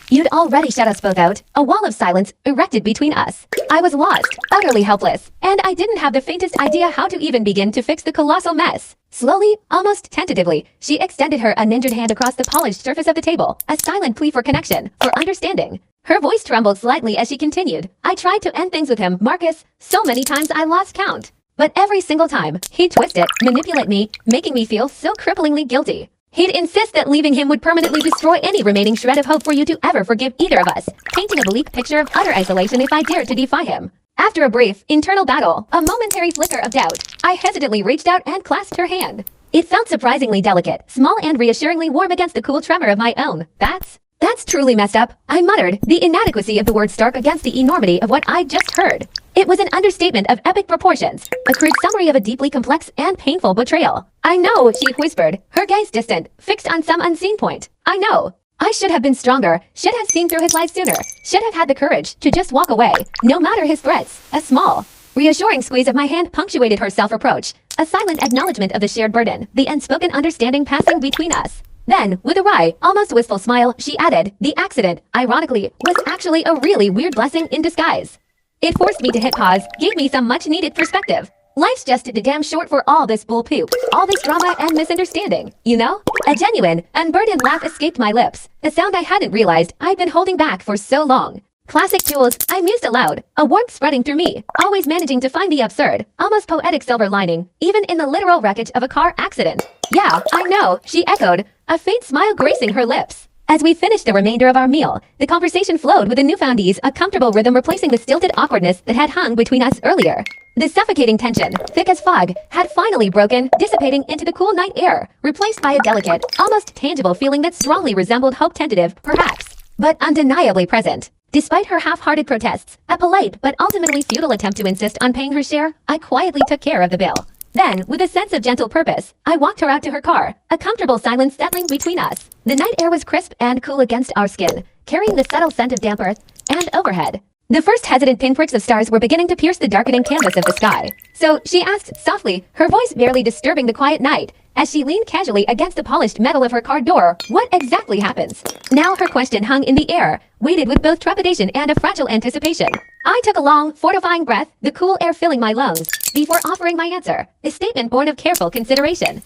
You'd already shut us both out, a wall of silence erected between us. I was lost, utterly helpless, and I didn't have the faintest idea how to even begin to fix the colossal mess. Slowly, almost tentatively, she extended her uninjured hand across the polished surface of the table, a silent plea for connection, for understanding. Her voice trembled slightly as she continued. I tried to end things with him, Marcus, so many times I lost count. But every single time, he'd twist it, manipulate me, making me feel so cripplingly guilty. He'd insist that leaving him would permanently destroy any remaining shred of hope for you to ever forgive either of us, painting a bleak picture of utter isolation if I dared to defy him. After a brief, internal battle, a momentary flicker of doubt, I hesitantly reached out and clasped her hand. It felt surprisingly delicate, small and reassuringly warm against the cool tremor of my own. That's truly messed up, I muttered, the inadequacy of the word stark against the enormity of what I'd just heard. It was an understatement of epic proportions, a crude summary of a deeply complex and painful betrayal. I know, she whispered, her gaze distant, fixed on some unseen point. I know. I should have been stronger, should have seen through his lies sooner, should have had the courage to just walk away, no matter his threats. A small, reassuring squeeze of my hand punctuated her self-reproach, a silent acknowledgement of the shared burden, the unspoken understanding passing between us. Then, with a wry, almost wistful smile, she added, the accident, ironically, was actually a really weird blessing in disguise. It forced me to hit pause, gave me some much-needed perspective. Life's just damn short for all this bull poop, all this drama and misunderstanding, you know? A genuine, unburdened laugh escaped my lips, a sound I hadn't realized I'd been holding back for so long. Classic Jules, I mused aloud, a warmth spreading through me, always managing to find the absurd, almost poetic silver lining, even in the literal wreckage of a car accident. Yeah, I know, she echoed, a faint smile gracing her lips. As we finished the remainder of our meal, the conversation flowed with a newfound ease, a comfortable rhythm replacing the stilted awkwardness that had hung between us earlier. The suffocating tension, thick as fog, had finally broken, dissipating into the cool night air, replaced by a delicate, almost tangible feeling that strongly resembled hope, tentative, perhaps, but undeniably present. Despite her half-hearted protests, a polite but ultimately futile attempt to insist on paying her share, I quietly took care of the bill. Then, with a sense of gentle purpose, I walked her out to her car, a comfortable silence settling between us. The night air was crisp and cool against our skin, carrying the subtle scent of damp earth and overhead. The first hesitant pinpricks of stars were beginning to pierce the darkening canvas of the sky. So she asked softly, her voice barely disturbing the quiet night, as she leaned casually against the polished metal of her car door, what exactly happens? Now her question hung in the air, weighted with both trepidation and a fragile anticipation. I took a long, fortifying breath, the cool air filling my lungs, before offering my answer, a statement born of careful consideration.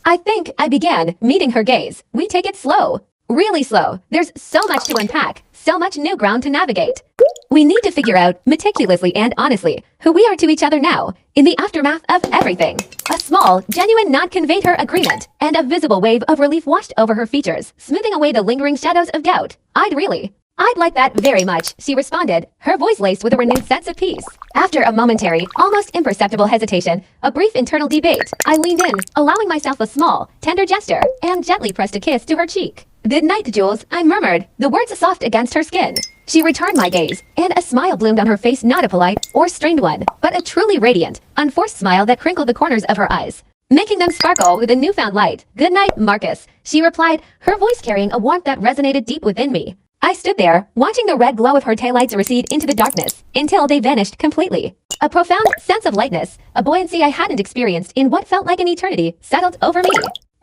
I think, I began, meeting her gaze. We take it slow. Really slow. There's so much to unpack, so much new ground to navigate. We need to figure out, meticulously and honestly, who we are to each other now, in the aftermath of everything. A small, genuine nod conveyed her agreement, and a visible wave of relief washed over her features, smoothing away the lingering shadows of doubt. I'd like that very much, she responded, her voice laced with a renewed sense of peace. After a momentary, almost imperceptible hesitation, a brief internal debate, I leaned in, allowing myself a small, tender gesture, and gently pressed a kiss to her cheek. Good night, Jules, I murmured, the words soft against her skin. She returned my gaze, and a smile bloomed on her face, not a polite or strained one, but a truly radiant, unforced smile that crinkled the corners of her eyes, making them sparkle with a newfound light. Good night, Marcus, she replied, her voice carrying a warmth that resonated deep within me. I stood there, watching the red glow of her taillights recede into the darkness, until they vanished completely. A profound sense of lightness, a buoyancy I hadn't experienced in what felt like an eternity, settled over me.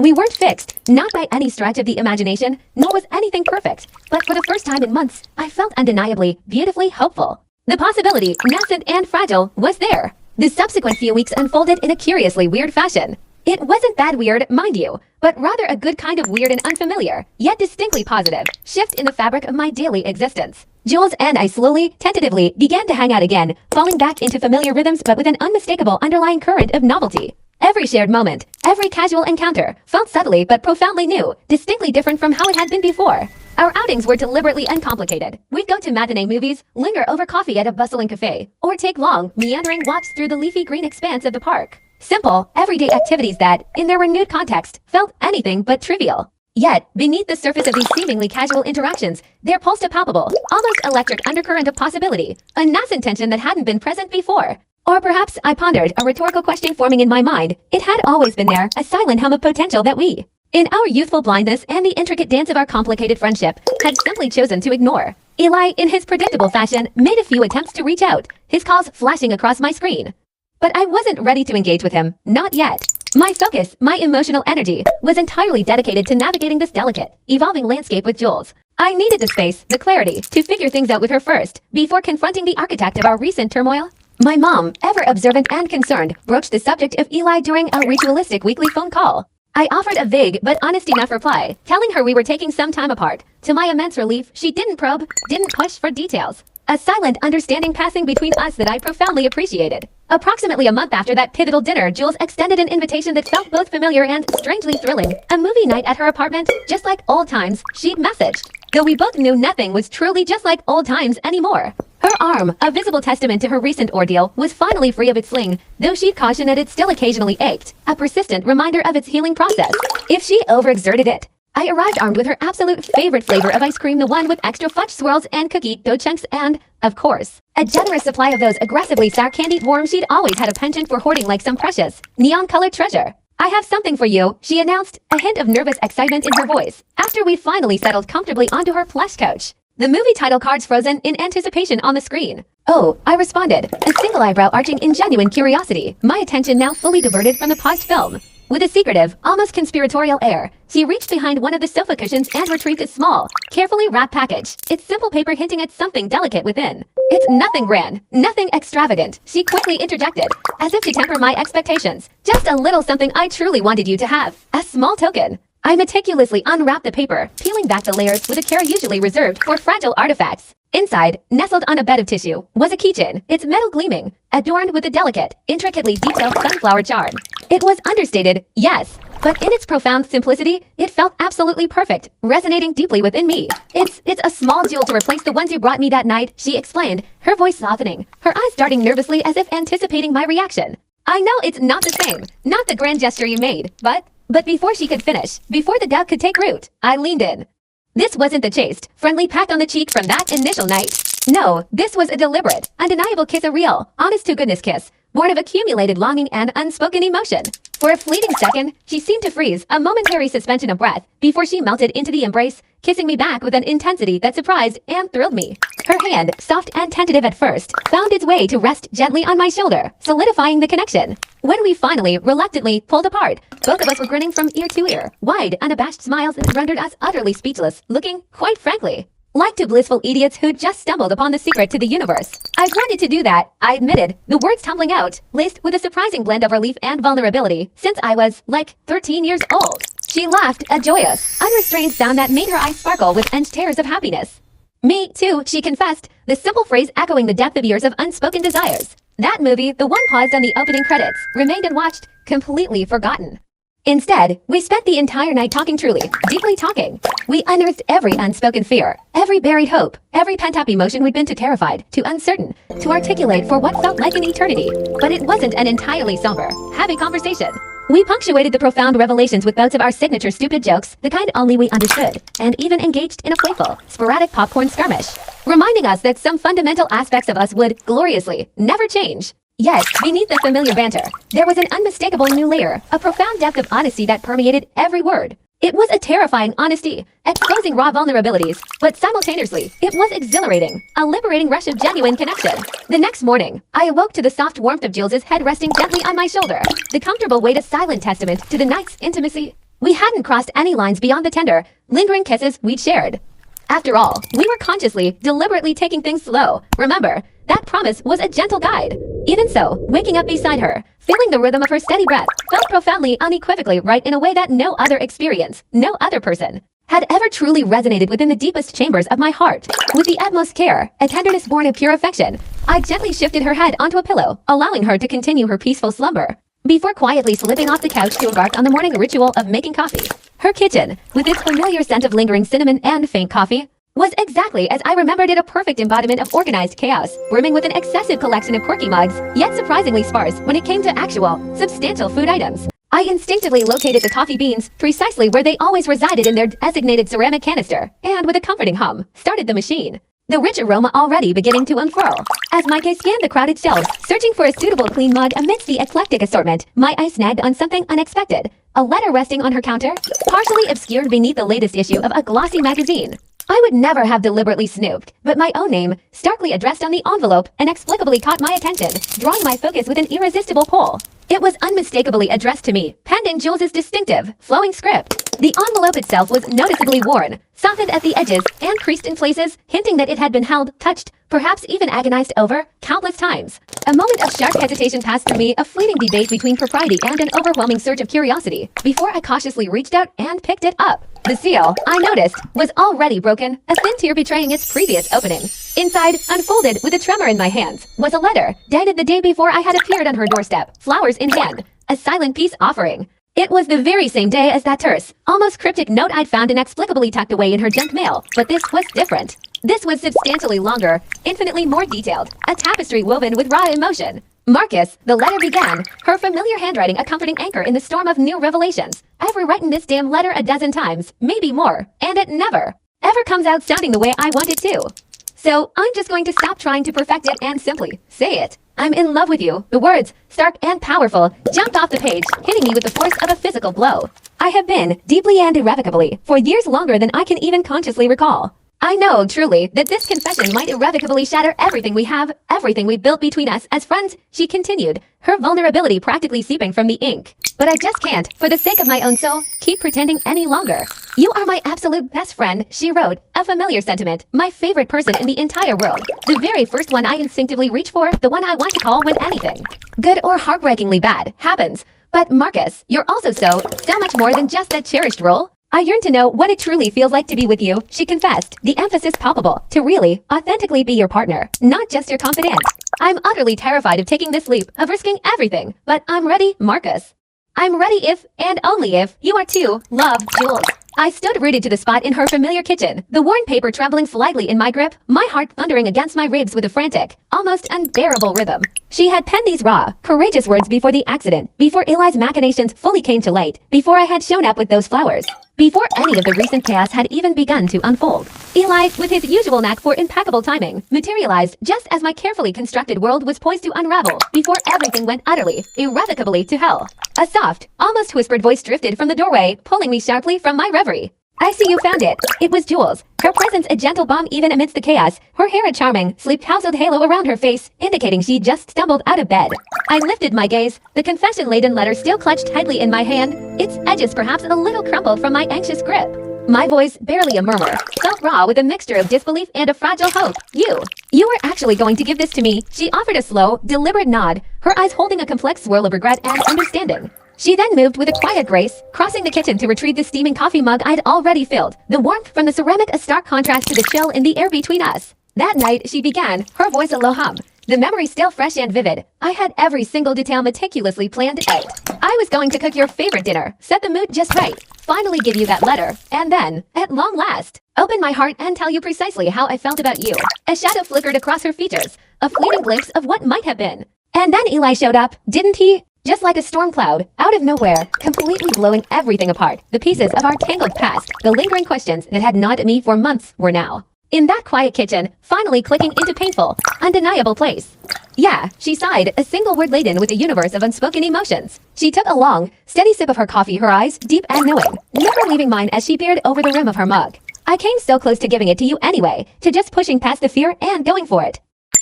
We weren't fixed, not by any stretch of the imagination, nor was anything perfect, but for the first time in months, I felt undeniably, beautifully hopeful. The possibility, nascent and fragile, was there. The subsequent few weeks unfolded in a curiously weird fashion. It wasn't bad weird, mind you, but rather a good kind of weird and unfamiliar, yet distinctly positive, shift in the fabric of my daily existence. Jules and I slowly, tentatively, began to hang out again, falling back into familiar rhythms but with an unmistakable underlying current of novelty. Every shared moment, every casual encounter, felt subtly but profoundly new, distinctly different from how it had been before. Our outings were deliberately uncomplicated. We'd go to matinee movies, linger over coffee at a bustling cafe, or take long, meandering walks through the leafy green expanse of the park. Simple, everyday activities that, in their renewed context, felt anything but trivial. Yet, beneath the surface of these seemingly casual interactions, there pulsed a palpable, almost electric undercurrent of possibility, a nascent tension that hadn't been present before. Or perhaps, I pondered, a rhetorical question forming in my mind. It had always been there, a silent hum of potential that we, in our youthful blindness and the intricate dance of our complicated friendship, had simply chosen to ignore. Eli, in his predictable fashion, made a few attempts to reach out, his calls flashing across my screen. But I wasn't ready to engage with him, not yet. My focus, my emotional energy, was entirely dedicated to navigating this delicate, evolving landscape with Jules. I needed the space, the clarity, to figure things out with her first, before confronting the architect of our recent turmoil. My mom, ever observant and concerned, broached the subject of Eli during our ritualistic weekly phone call. I offered a vague but honest enough reply, telling her we were taking some time apart. To my immense relief, she didn't probe, didn't push for details. A silent understanding passing between us that I profoundly appreciated. Approximately a month after that pivotal dinner, Jules extended an invitation that felt both familiar and strangely thrilling. A movie night at her apartment, just like old times, she'd messaged. Though we both knew nothing was truly just like old times anymore. Her arm, a visible testament to her recent ordeal, was finally free of its sling, though she'd cautioned that it still occasionally ached, a persistent reminder of its healing process, if she overexerted it. I arrived armed with her absolute favorite flavor of ice cream, the one with extra fudge swirls and cookie dough chunks and, of course, a generous supply of those aggressively sour candied worms she'd always had a penchant for hoarding like some precious, neon-colored treasure. I have something for you, she announced, a hint of nervous excitement in her voice, after we finally settled comfortably onto her plush couch. The movie title cards frozen in anticipation on the screen. Oh, I responded, a single eyebrow arching in genuine curiosity, my attention now fully diverted from the paused film. With a secretive, almost conspiratorial air, she reached behind one of the sofa cushions and retrieved a small, carefully wrapped package, its simple paper hinting at something delicate within. It's nothing grand, nothing extravagant, she quickly interjected, as if to temper my expectations. Just a little something I truly wanted you to have. A small token. I meticulously unwrapped the paper, peeling back the layers with a care usually reserved for fragile artifacts. Inside, nestled on a bed of tissue, was a keychain, its metal gleaming, adorned with a delicate, intricately detailed sunflower charm. It was understated, yes, but in its profound simplicity, it felt absolutely perfect, resonating deeply within me. It's a small jewel to replace the ones you brought me that night, she explained, her voice softening, her eyes darting nervously as if anticipating my reaction. I know it's not the same, not the grand gesture you made, but before she could finish, before the doubt could take root, I leaned in. This wasn't the chaste, friendly pat on the cheek from that initial night. No, this was a deliberate, undeniable kiss, a real, honest-to-goodness kiss, born of accumulated longing and unspoken emotion. For a fleeting second, she seemed to freeze, a momentary suspension of breath, before she melted into the embrace, kissing me back with an intensity that surprised and thrilled me. Her hand, soft and tentative at first, found its way to rest gently on my shoulder, solidifying the connection. When we finally, reluctantly, pulled apart, both of us were grinning from ear to ear, wide, unabashed smiles that rendered us utterly speechless, looking, quite frankly, like two blissful idiots who'd just stumbled upon the secret to the universe. I wanted to do that, I admitted, the words tumbling out, laced with a surprising blend of relief and vulnerability, since I was, like, 13 years old. She laughed, a joyous, unrestrained sound that made her eyes sparkle with end tears of happiness. Me, too, she confessed, the simple phrase echoing the depth of years of unspoken desires. That movie, the one paused on the opening credits, remained unwatched, completely forgotten. Instead, we spent the entire night talking truly, deeply talking. We unearthed every unspoken fear, every buried hope, every pent-up emotion we'd been too terrified, too uncertain, to articulate for what felt like an eternity. But it wasn't an entirely somber, heavy conversation. We punctuated the profound revelations with bouts of our signature stupid jokes, the kind only we understood, and even engaged in a playful, sporadic popcorn skirmish, reminding us that some fundamental aspects of us would, gloriously, never change. Yet, beneath the familiar banter, there was an unmistakable new layer, a profound depth of honesty that permeated every word. It was a terrifying honesty, exposing raw vulnerabilities, but simultaneously, it was exhilarating, a liberating rush of genuine connection. The next morning, I awoke to the soft warmth of Jules's head resting gently on my shoulder, the comfortable weight a silent testament to the night's intimacy. We hadn't crossed any lines beyond the tender, lingering kisses we'd shared. After all, we were consciously, deliberately taking things slow. Remember, that promise was a gentle guide. Even so, waking up beside her, feeling the rhythm of her steady breath, felt profoundly, unequivocally right in a way that no other experience, no other person, had ever truly resonated within the deepest chambers of my heart. With the utmost care, a tenderness born of pure affection, I gently shifted her head onto a pillow, allowing her to continue her peaceful slumber, before quietly slipping off the couch to embark on the morning ritual of making coffee. Her kitchen, with its familiar scent of lingering cinnamon and faint coffee, was exactly as I remembered it, a perfect embodiment of organized chaos, brimming with an excessive collection of quirky mugs, yet surprisingly sparse when it came to actual, substantial food items. I instinctively located the coffee beans precisely where they always resided in their designated ceramic canister, and with a comforting hum, started the machine. The rich aroma already beginning to unfurl. As my gaze scanned the crowded shelves, searching for a suitable clean mug amidst the eclectic assortment, my eye snagged on something unexpected. A letter resting on her counter, partially obscured beneath the latest issue of a glossy magazine. I would never have deliberately snooped, but my own name, starkly addressed on the envelope, inexplicably caught my attention, drawing my focus with an irresistible pull. It was unmistakably addressed to me, penned in Jules's distinctive, flowing script. The envelope itself was noticeably worn, softened at the edges, and creased in places, hinting that it had been held, touched, perhaps even agonized over, countless times. A moment of sharp hesitation passed through me, a fleeting debate between propriety and an overwhelming surge of curiosity, before I cautiously reached out and picked it up. The seal, I noticed, was already broken, a thin tear betraying its previous opening. Inside, unfolded with a tremor in my hands, was a letter, dated the day before I had appeared on her doorstep, flowers in hand, a silent peace offering. It was the very same day as that terse, almost cryptic note I'd found inexplicably tucked away in her junk mail, but this was different. This was substantially longer, infinitely more detailed, a tapestry woven with raw emotion. Marcus, the letter began, her familiar handwriting a comforting anchor in the storm of new revelations. I've rewritten this damn letter a dozen times, maybe more, and it never, ever comes out sounding the way I want it to. So I'm just going to stop trying to perfect it and simply say it. I'm in love with you. The words, stark and powerful, jumped off the page, hitting me with the force of a physical blow. I have been, deeply and irrevocably, for years longer than I can even consciously recall. I know, truly, that this confession might irrevocably shatter everything we have, everything we built between us as friends, she continued, her vulnerability practically seeping from the ink. But I just can't, for the sake of my own soul, keep pretending any longer. You are my absolute best friend, she wrote, a familiar sentiment, my favorite person in the entire world. The very first one I instinctively reach for, the one I want to call when anything good or heartbreakingly bad happens. But Marcus, you're also so much more than just that cherished role. I yearn to know what it truly feels like to be with you, she confessed, the emphasis palpable, to really, authentically be your partner, not just your confidant. I'm utterly terrified of taking this leap, of risking everything, but I'm ready, Marcus. I'm ready if, and only if, you are too, love, Jules. I stood rooted to the spot in her familiar kitchen, the worn paper trembling slightly in my grip, my heart thundering against my ribs with a frantic, almost unbearable rhythm. She had penned these raw, courageous words before the accident, before Eli's machinations fully came to light, before I had shown up with those flowers, before any of the recent chaos had even begun to unfold. Eli, with his usual knack for impeccable timing, materialized just as my carefully constructed world was poised to unravel, before everything went utterly, irrevocably to hell. A soft, almost whispered voice drifted from the doorway, pulling me sharply from my reverie. I see you found it. It was Jules. Her presence a gentle balm even amidst the chaos, her hair a charming, sleep-tousled halo around her face, indicating she just stumbled out of bed. I lifted my gaze, the confession-laden letter still clutched tightly in my hand, its edges perhaps a little crumpled from my anxious grip. My voice, barely a murmur, felt raw with a mixture of disbelief and a fragile hope. You were actually going to give this to me, she offered a slow, deliberate nod, her eyes holding a complex swirl of regret and understanding. She then moved with a quiet grace, crossing the kitchen to retrieve the steaming coffee mug I'd already filled, the warmth from the ceramic a stark contrast to the chill in the air between us. That night, she began, her voice a low hum, the memory still fresh and vivid. I had every single detail meticulously planned out. I was going to cook your favorite dinner, set the mood just right, finally give you that letter, and then, at long last, open my heart and tell you precisely how I felt about you. A shadow flickered across her features, a fleeting glimpse of what might have been. And then Eli showed up, didn't he? Just like a storm cloud, out of nowhere, completely blowing everything apart. The pieces of our tangled past, the lingering questions that had gnawed at me for months were now, in that quiet kitchen, finally clicking into painful, undeniable place. Yeah, she sighed, a single word laden with a universe of unspoken emotions. She took a long, steady sip of her coffee, her eyes deep and knowing, never leaving mine as she peered over the rim of her mug. I came so close to giving it to you anyway, to just pushing past the fear and going for it.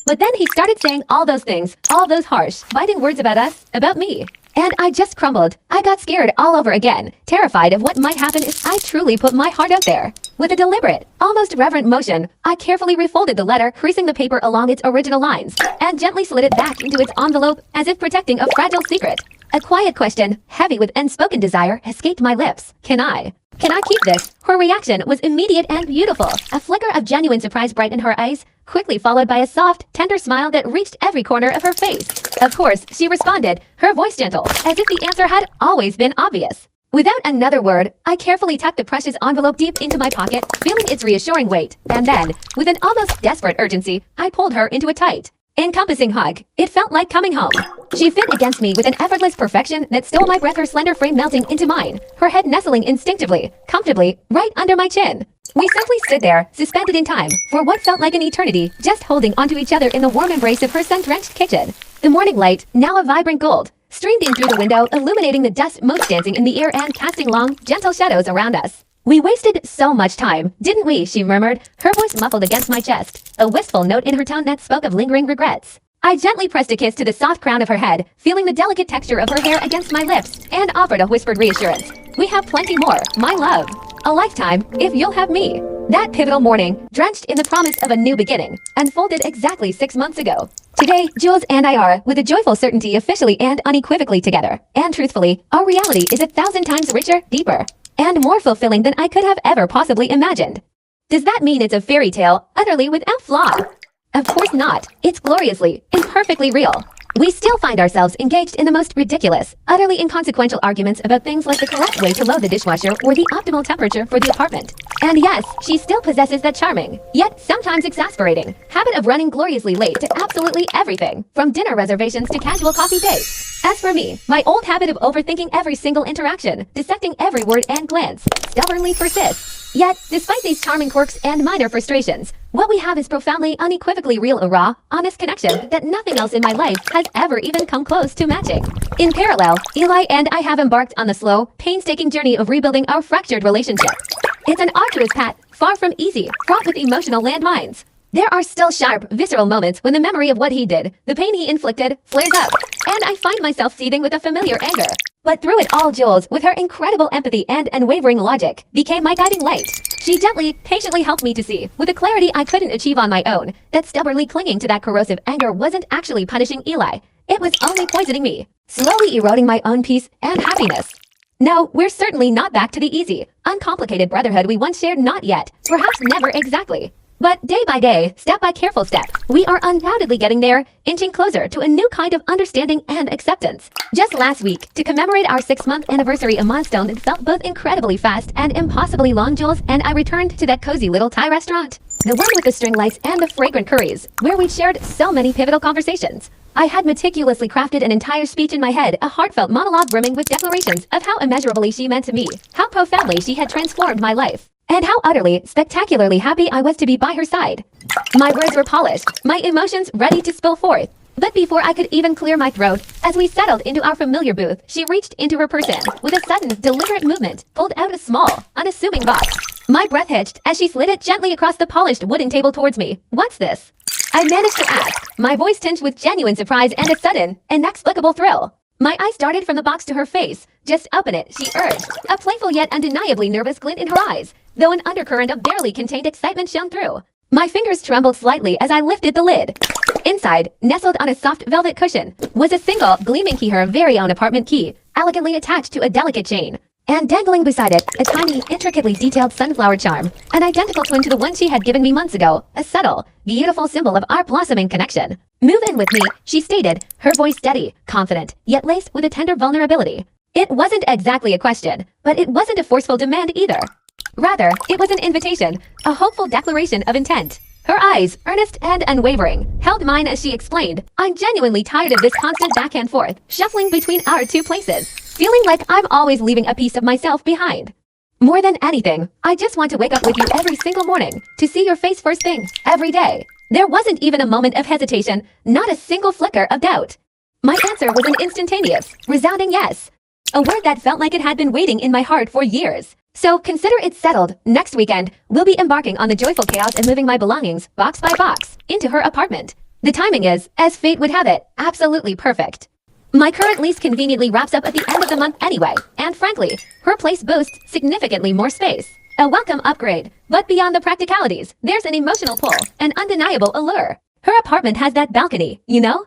But then he started saying all those things, all those harsh, biting words about us, about me. And I just crumbled. I got scared all over again, terrified of what might happen if I truly put my heart out there. With a deliberate, almost reverent motion, I carefully refolded the letter, creasing the paper along its original lines, and gently slid it back into its envelope, as if protecting a fragile secret. A quiet question, heavy with unspoken desire, escaped my lips. Can I keep this? Her reaction was immediate and beautiful. A flicker of genuine surprise brightened her eyes, quickly followed by a soft, tender smile that reached every corner of her face. Of course, she responded, her voice gentle, as if the answer had always been obvious. Without another word, I carefully tucked the precious envelope deep into my pocket, feeling its reassuring weight, and then, with an almost desperate urgency, I pulled her into a tight, encompassing hug. It felt like coming home. She fit against me with an effortless perfection that stole my breath, her slender frame melting into mine, her head nestling instinctively, comfortably, right under my chin. We simply stood there, suspended in time, for what felt like an eternity, just holding onto each other in the warm embrace of her sun-drenched kitchen. The morning light, now a vibrant gold, streamed in through the window, illuminating the dust motes dancing in the air and casting long, gentle shadows around us. We wasted so much time, didn't we? She murmured, her voice muffled against my chest, a wistful note in her tone that spoke of lingering regrets. I gently pressed a kiss to the soft crown of her head, feeling the delicate texture of her hair against my lips, and offered a whispered reassurance. We have plenty more, my love. A lifetime, if you'll have me. That pivotal morning, drenched in the promise of a new beginning, unfolded exactly 6 months ago. Today, Jules and I are, with a joyful certainty, officially and unequivocally together. And truthfully, our reality is 1,000 times richer, deeper, and more fulfilling than I could have ever possibly imagined. Does that mean it's a fairy tale, utterly without flaw? Of course not. It's gloriously, imperfectly real. We still find ourselves engaged in the most ridiculous, utterly inconsequential arguments about things like the correct way to load the dishwasher or the optimal temperature for the apartment. And yes, she still possesses that charming, yet sometimes exasperating, habit of running gloriously late to absolutely everything, from dinner reservations to casual coffee dates. As for me, my old habit of overthinking every single interaction, dissecting every word and glance, stubbornly persists. Yet, despite these charming quirks and minor frustrations, what we have is profoundly, unequivocally real, a raw, honest connection that nothing else in my life has ever even come close to matching. In parallel, Eli and I have embarked on the slow, painstaking journey of rebuilding our fractured relationship. It's an arduous path, far from easy, fraught with emotional landmines. There are still sharp, visceral moments when the memory of what he did, the pain he inflicted, flares up, and I find myself seething with a familiar anger. But through it all, Jules, with her incredible empathy and unwavering logic, became my guiding light. She gently, patiently helped me to see, with a clarity I couldn't achieve on my own, that stubbornly clinging to that corrosive anger wasn't actually punishing Eli. It was only poisoning me, slowly eroding my own peace and happiness. No, we're certainly not back to the easy, uncomplicated brotherhood we once shared, not yet, perhaps never exactly. But day by day, step by careful step, we are undoubtedly getting there, inching closer to a new kind of understanding and acceptance. Just last week, to commemorate our 6-month anniversary, a milestone that felt both incredibly fast and impossibly long, Jules, and I returned to that cozy little Thai restaurant. The one with the string lights and the fragrant curries, where we shared so many pivotal conversations. I had meticulously crafted an entire speech in my head, a heartfelt monologue brimming with declarations of how immeasurably she meant to me, how profoundly she had transformed my life, and how utterly, spectacularly happy I was to be by her side. My words were polished, my emotions ready to spill forth. But before I could even clear my throat, as we settled into our familiar booth, she reached into her purse and, with a sudden, deliberate movement, pulled out a small, unassuming box. My breath hitched as she slid it gently across the polished wooden table towards me. "What's this?" I managed to ask, my voice tinged with genuine surprise and a sudden, inexplicable thrill. My eyes darted from the box to her face. "Just open it," she urged, a playful yet undeniably nervous glint in her eyes, though an undercurrent of barely contained excitement shone through. My fingers trembled slightly as I lifted the lid. Inside, nestled on a soft velvet cushion, was a single, gleaming key, her very own apartment key, elegantly attached to a delicate chain. And dangling beside it, a tiny, intricately detailed sunflower charm, an identical twin to the one she had given me months ago, a subtle, beautiful symbol of our blossoming connection. "Move in with me," she stated, her voice steady, confident, yet laced with a tender vulnerability. It wasn't exactly a question, but it wasn't a forceful demand either. Rather, it was an invitation, a hopeful declaration of intent. Her eyes, earnest and unwavering, held mine as she explained, "I'm genuinely tired of this constant back and forth, shuffling between our two places, feeling like I'm always leaving a piece of myself behind. More than anything, I just want to wake up with you every single morning, to see your face first thing, every day." There wasn't even a moment of hesitation, not a single flicker of doubt. My answer was an instantaneous, resounding yes. A word that felt like it had been waiting in my heart for years. "So consider it settled. Next weekend, we'll be embarking on the joyful chaos and moving my belongings, box by box, into her apartment. The timing is, as fate would have it, absolutely perfect. My current lease conveniently wraps up at the end of the month anyway, and frankly, her place boasts significantly more space. A welcome upgrade, but beyond the practicalities, there's an emotional pull, an undeniable allure. Her apartment has that balcony, you know?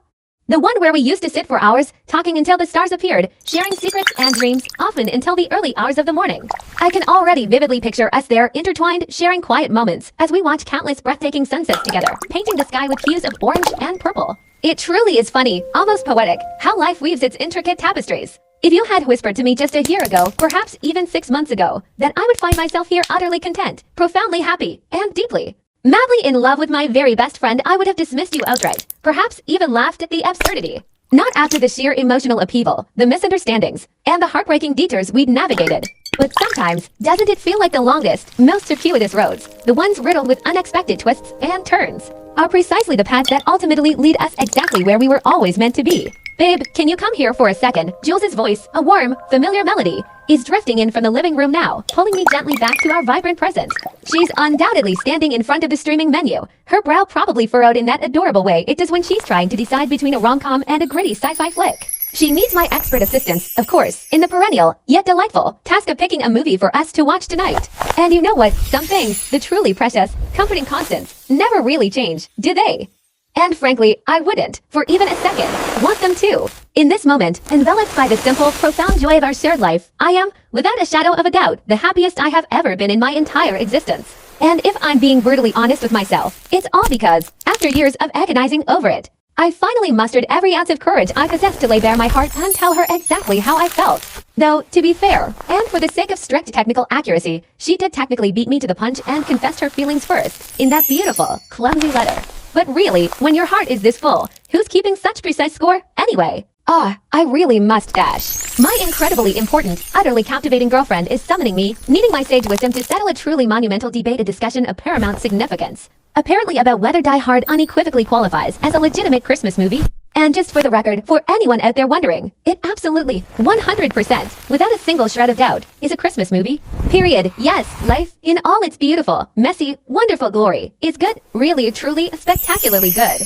The one where we used to sit for hours, talking until the stars appeared, sharing secrets and dreams, often until the early hours of the morning. I can already vividly picture us there, intertwined, sharing quiet moments, as we watch countless breathtaking sunsets together, painting the sky with hues of orange and purple. It truly is funny, almost poetic, how life weaves its intricate tapestries. If you had whispered to me just a year ago, perhaps even 6 months ago, that I would find myself here utterly content, profoundly happy, and deeply, madly in love with my very best friend, I would have dismissed you outright, perhaps even laughed at the absurdity. Not after the sheer emotional upheaval, the misunderstandings, and the heartbreaking detours we'd navigated. But sometimes, doesn't it feel like the longest, most circuitous roads, the ones riddled with unexpected twists and turns, are precisely the paths that ultimately lead us exactly where we were always meant to be? "Babe, can you come here for a second?" Jules's voice, a warm, familiar melody, is drifting in from the living room now, pulling me gently back to our vibrant present. She's undoubtedly standing in front of the streaming menu, her brow probably furrowed in that adorable way it does when she's trying to decide between a rom-com and a gritty sci-fi flick. She needs my expert assistance, of course, in the perennial, yet delightful, task of picking a movie for us to watch tonight. And you know what? Some things, the truly precious, comforting constants, never really change, do they? And frankly, I wouldn't, for even a second, want them to. In this moment, enveloped by the simple, profound joy of our shared life, I am, without a shadow of a doubt, the happiest I have ever been in my entire existence. And if I'm being brutally honest with myself, it's all because, after years of agonizing over it, I finally mustered every ounce of courage I possessed to lay bare my heart and tell her exactly how I felt. Though, to be fair, and for the sake of strict technical accuracy, she did technically beat me to the punch and confessed her feelings first, in that beautiful, clumsy letter. But really, when your heart is this full, who's keeping such precise score, anyway? I really must dash. My incredibly important, utterly captivating girlfriend is summoning me, needing my sage wisdom to settle a truly monumental debate, a discussion of paramount significance. Apparently about whether Die Hard unequivocally qualifies as a legitimate Christmas movie. And just for the record, for anyone out there wondering, it absolutely, 100%, without a single shred of doubt, is a Christmas movie. Period. Yes, life, in all its beautiful, messy, wonderful glory, is good, really, truly, spectacularly good.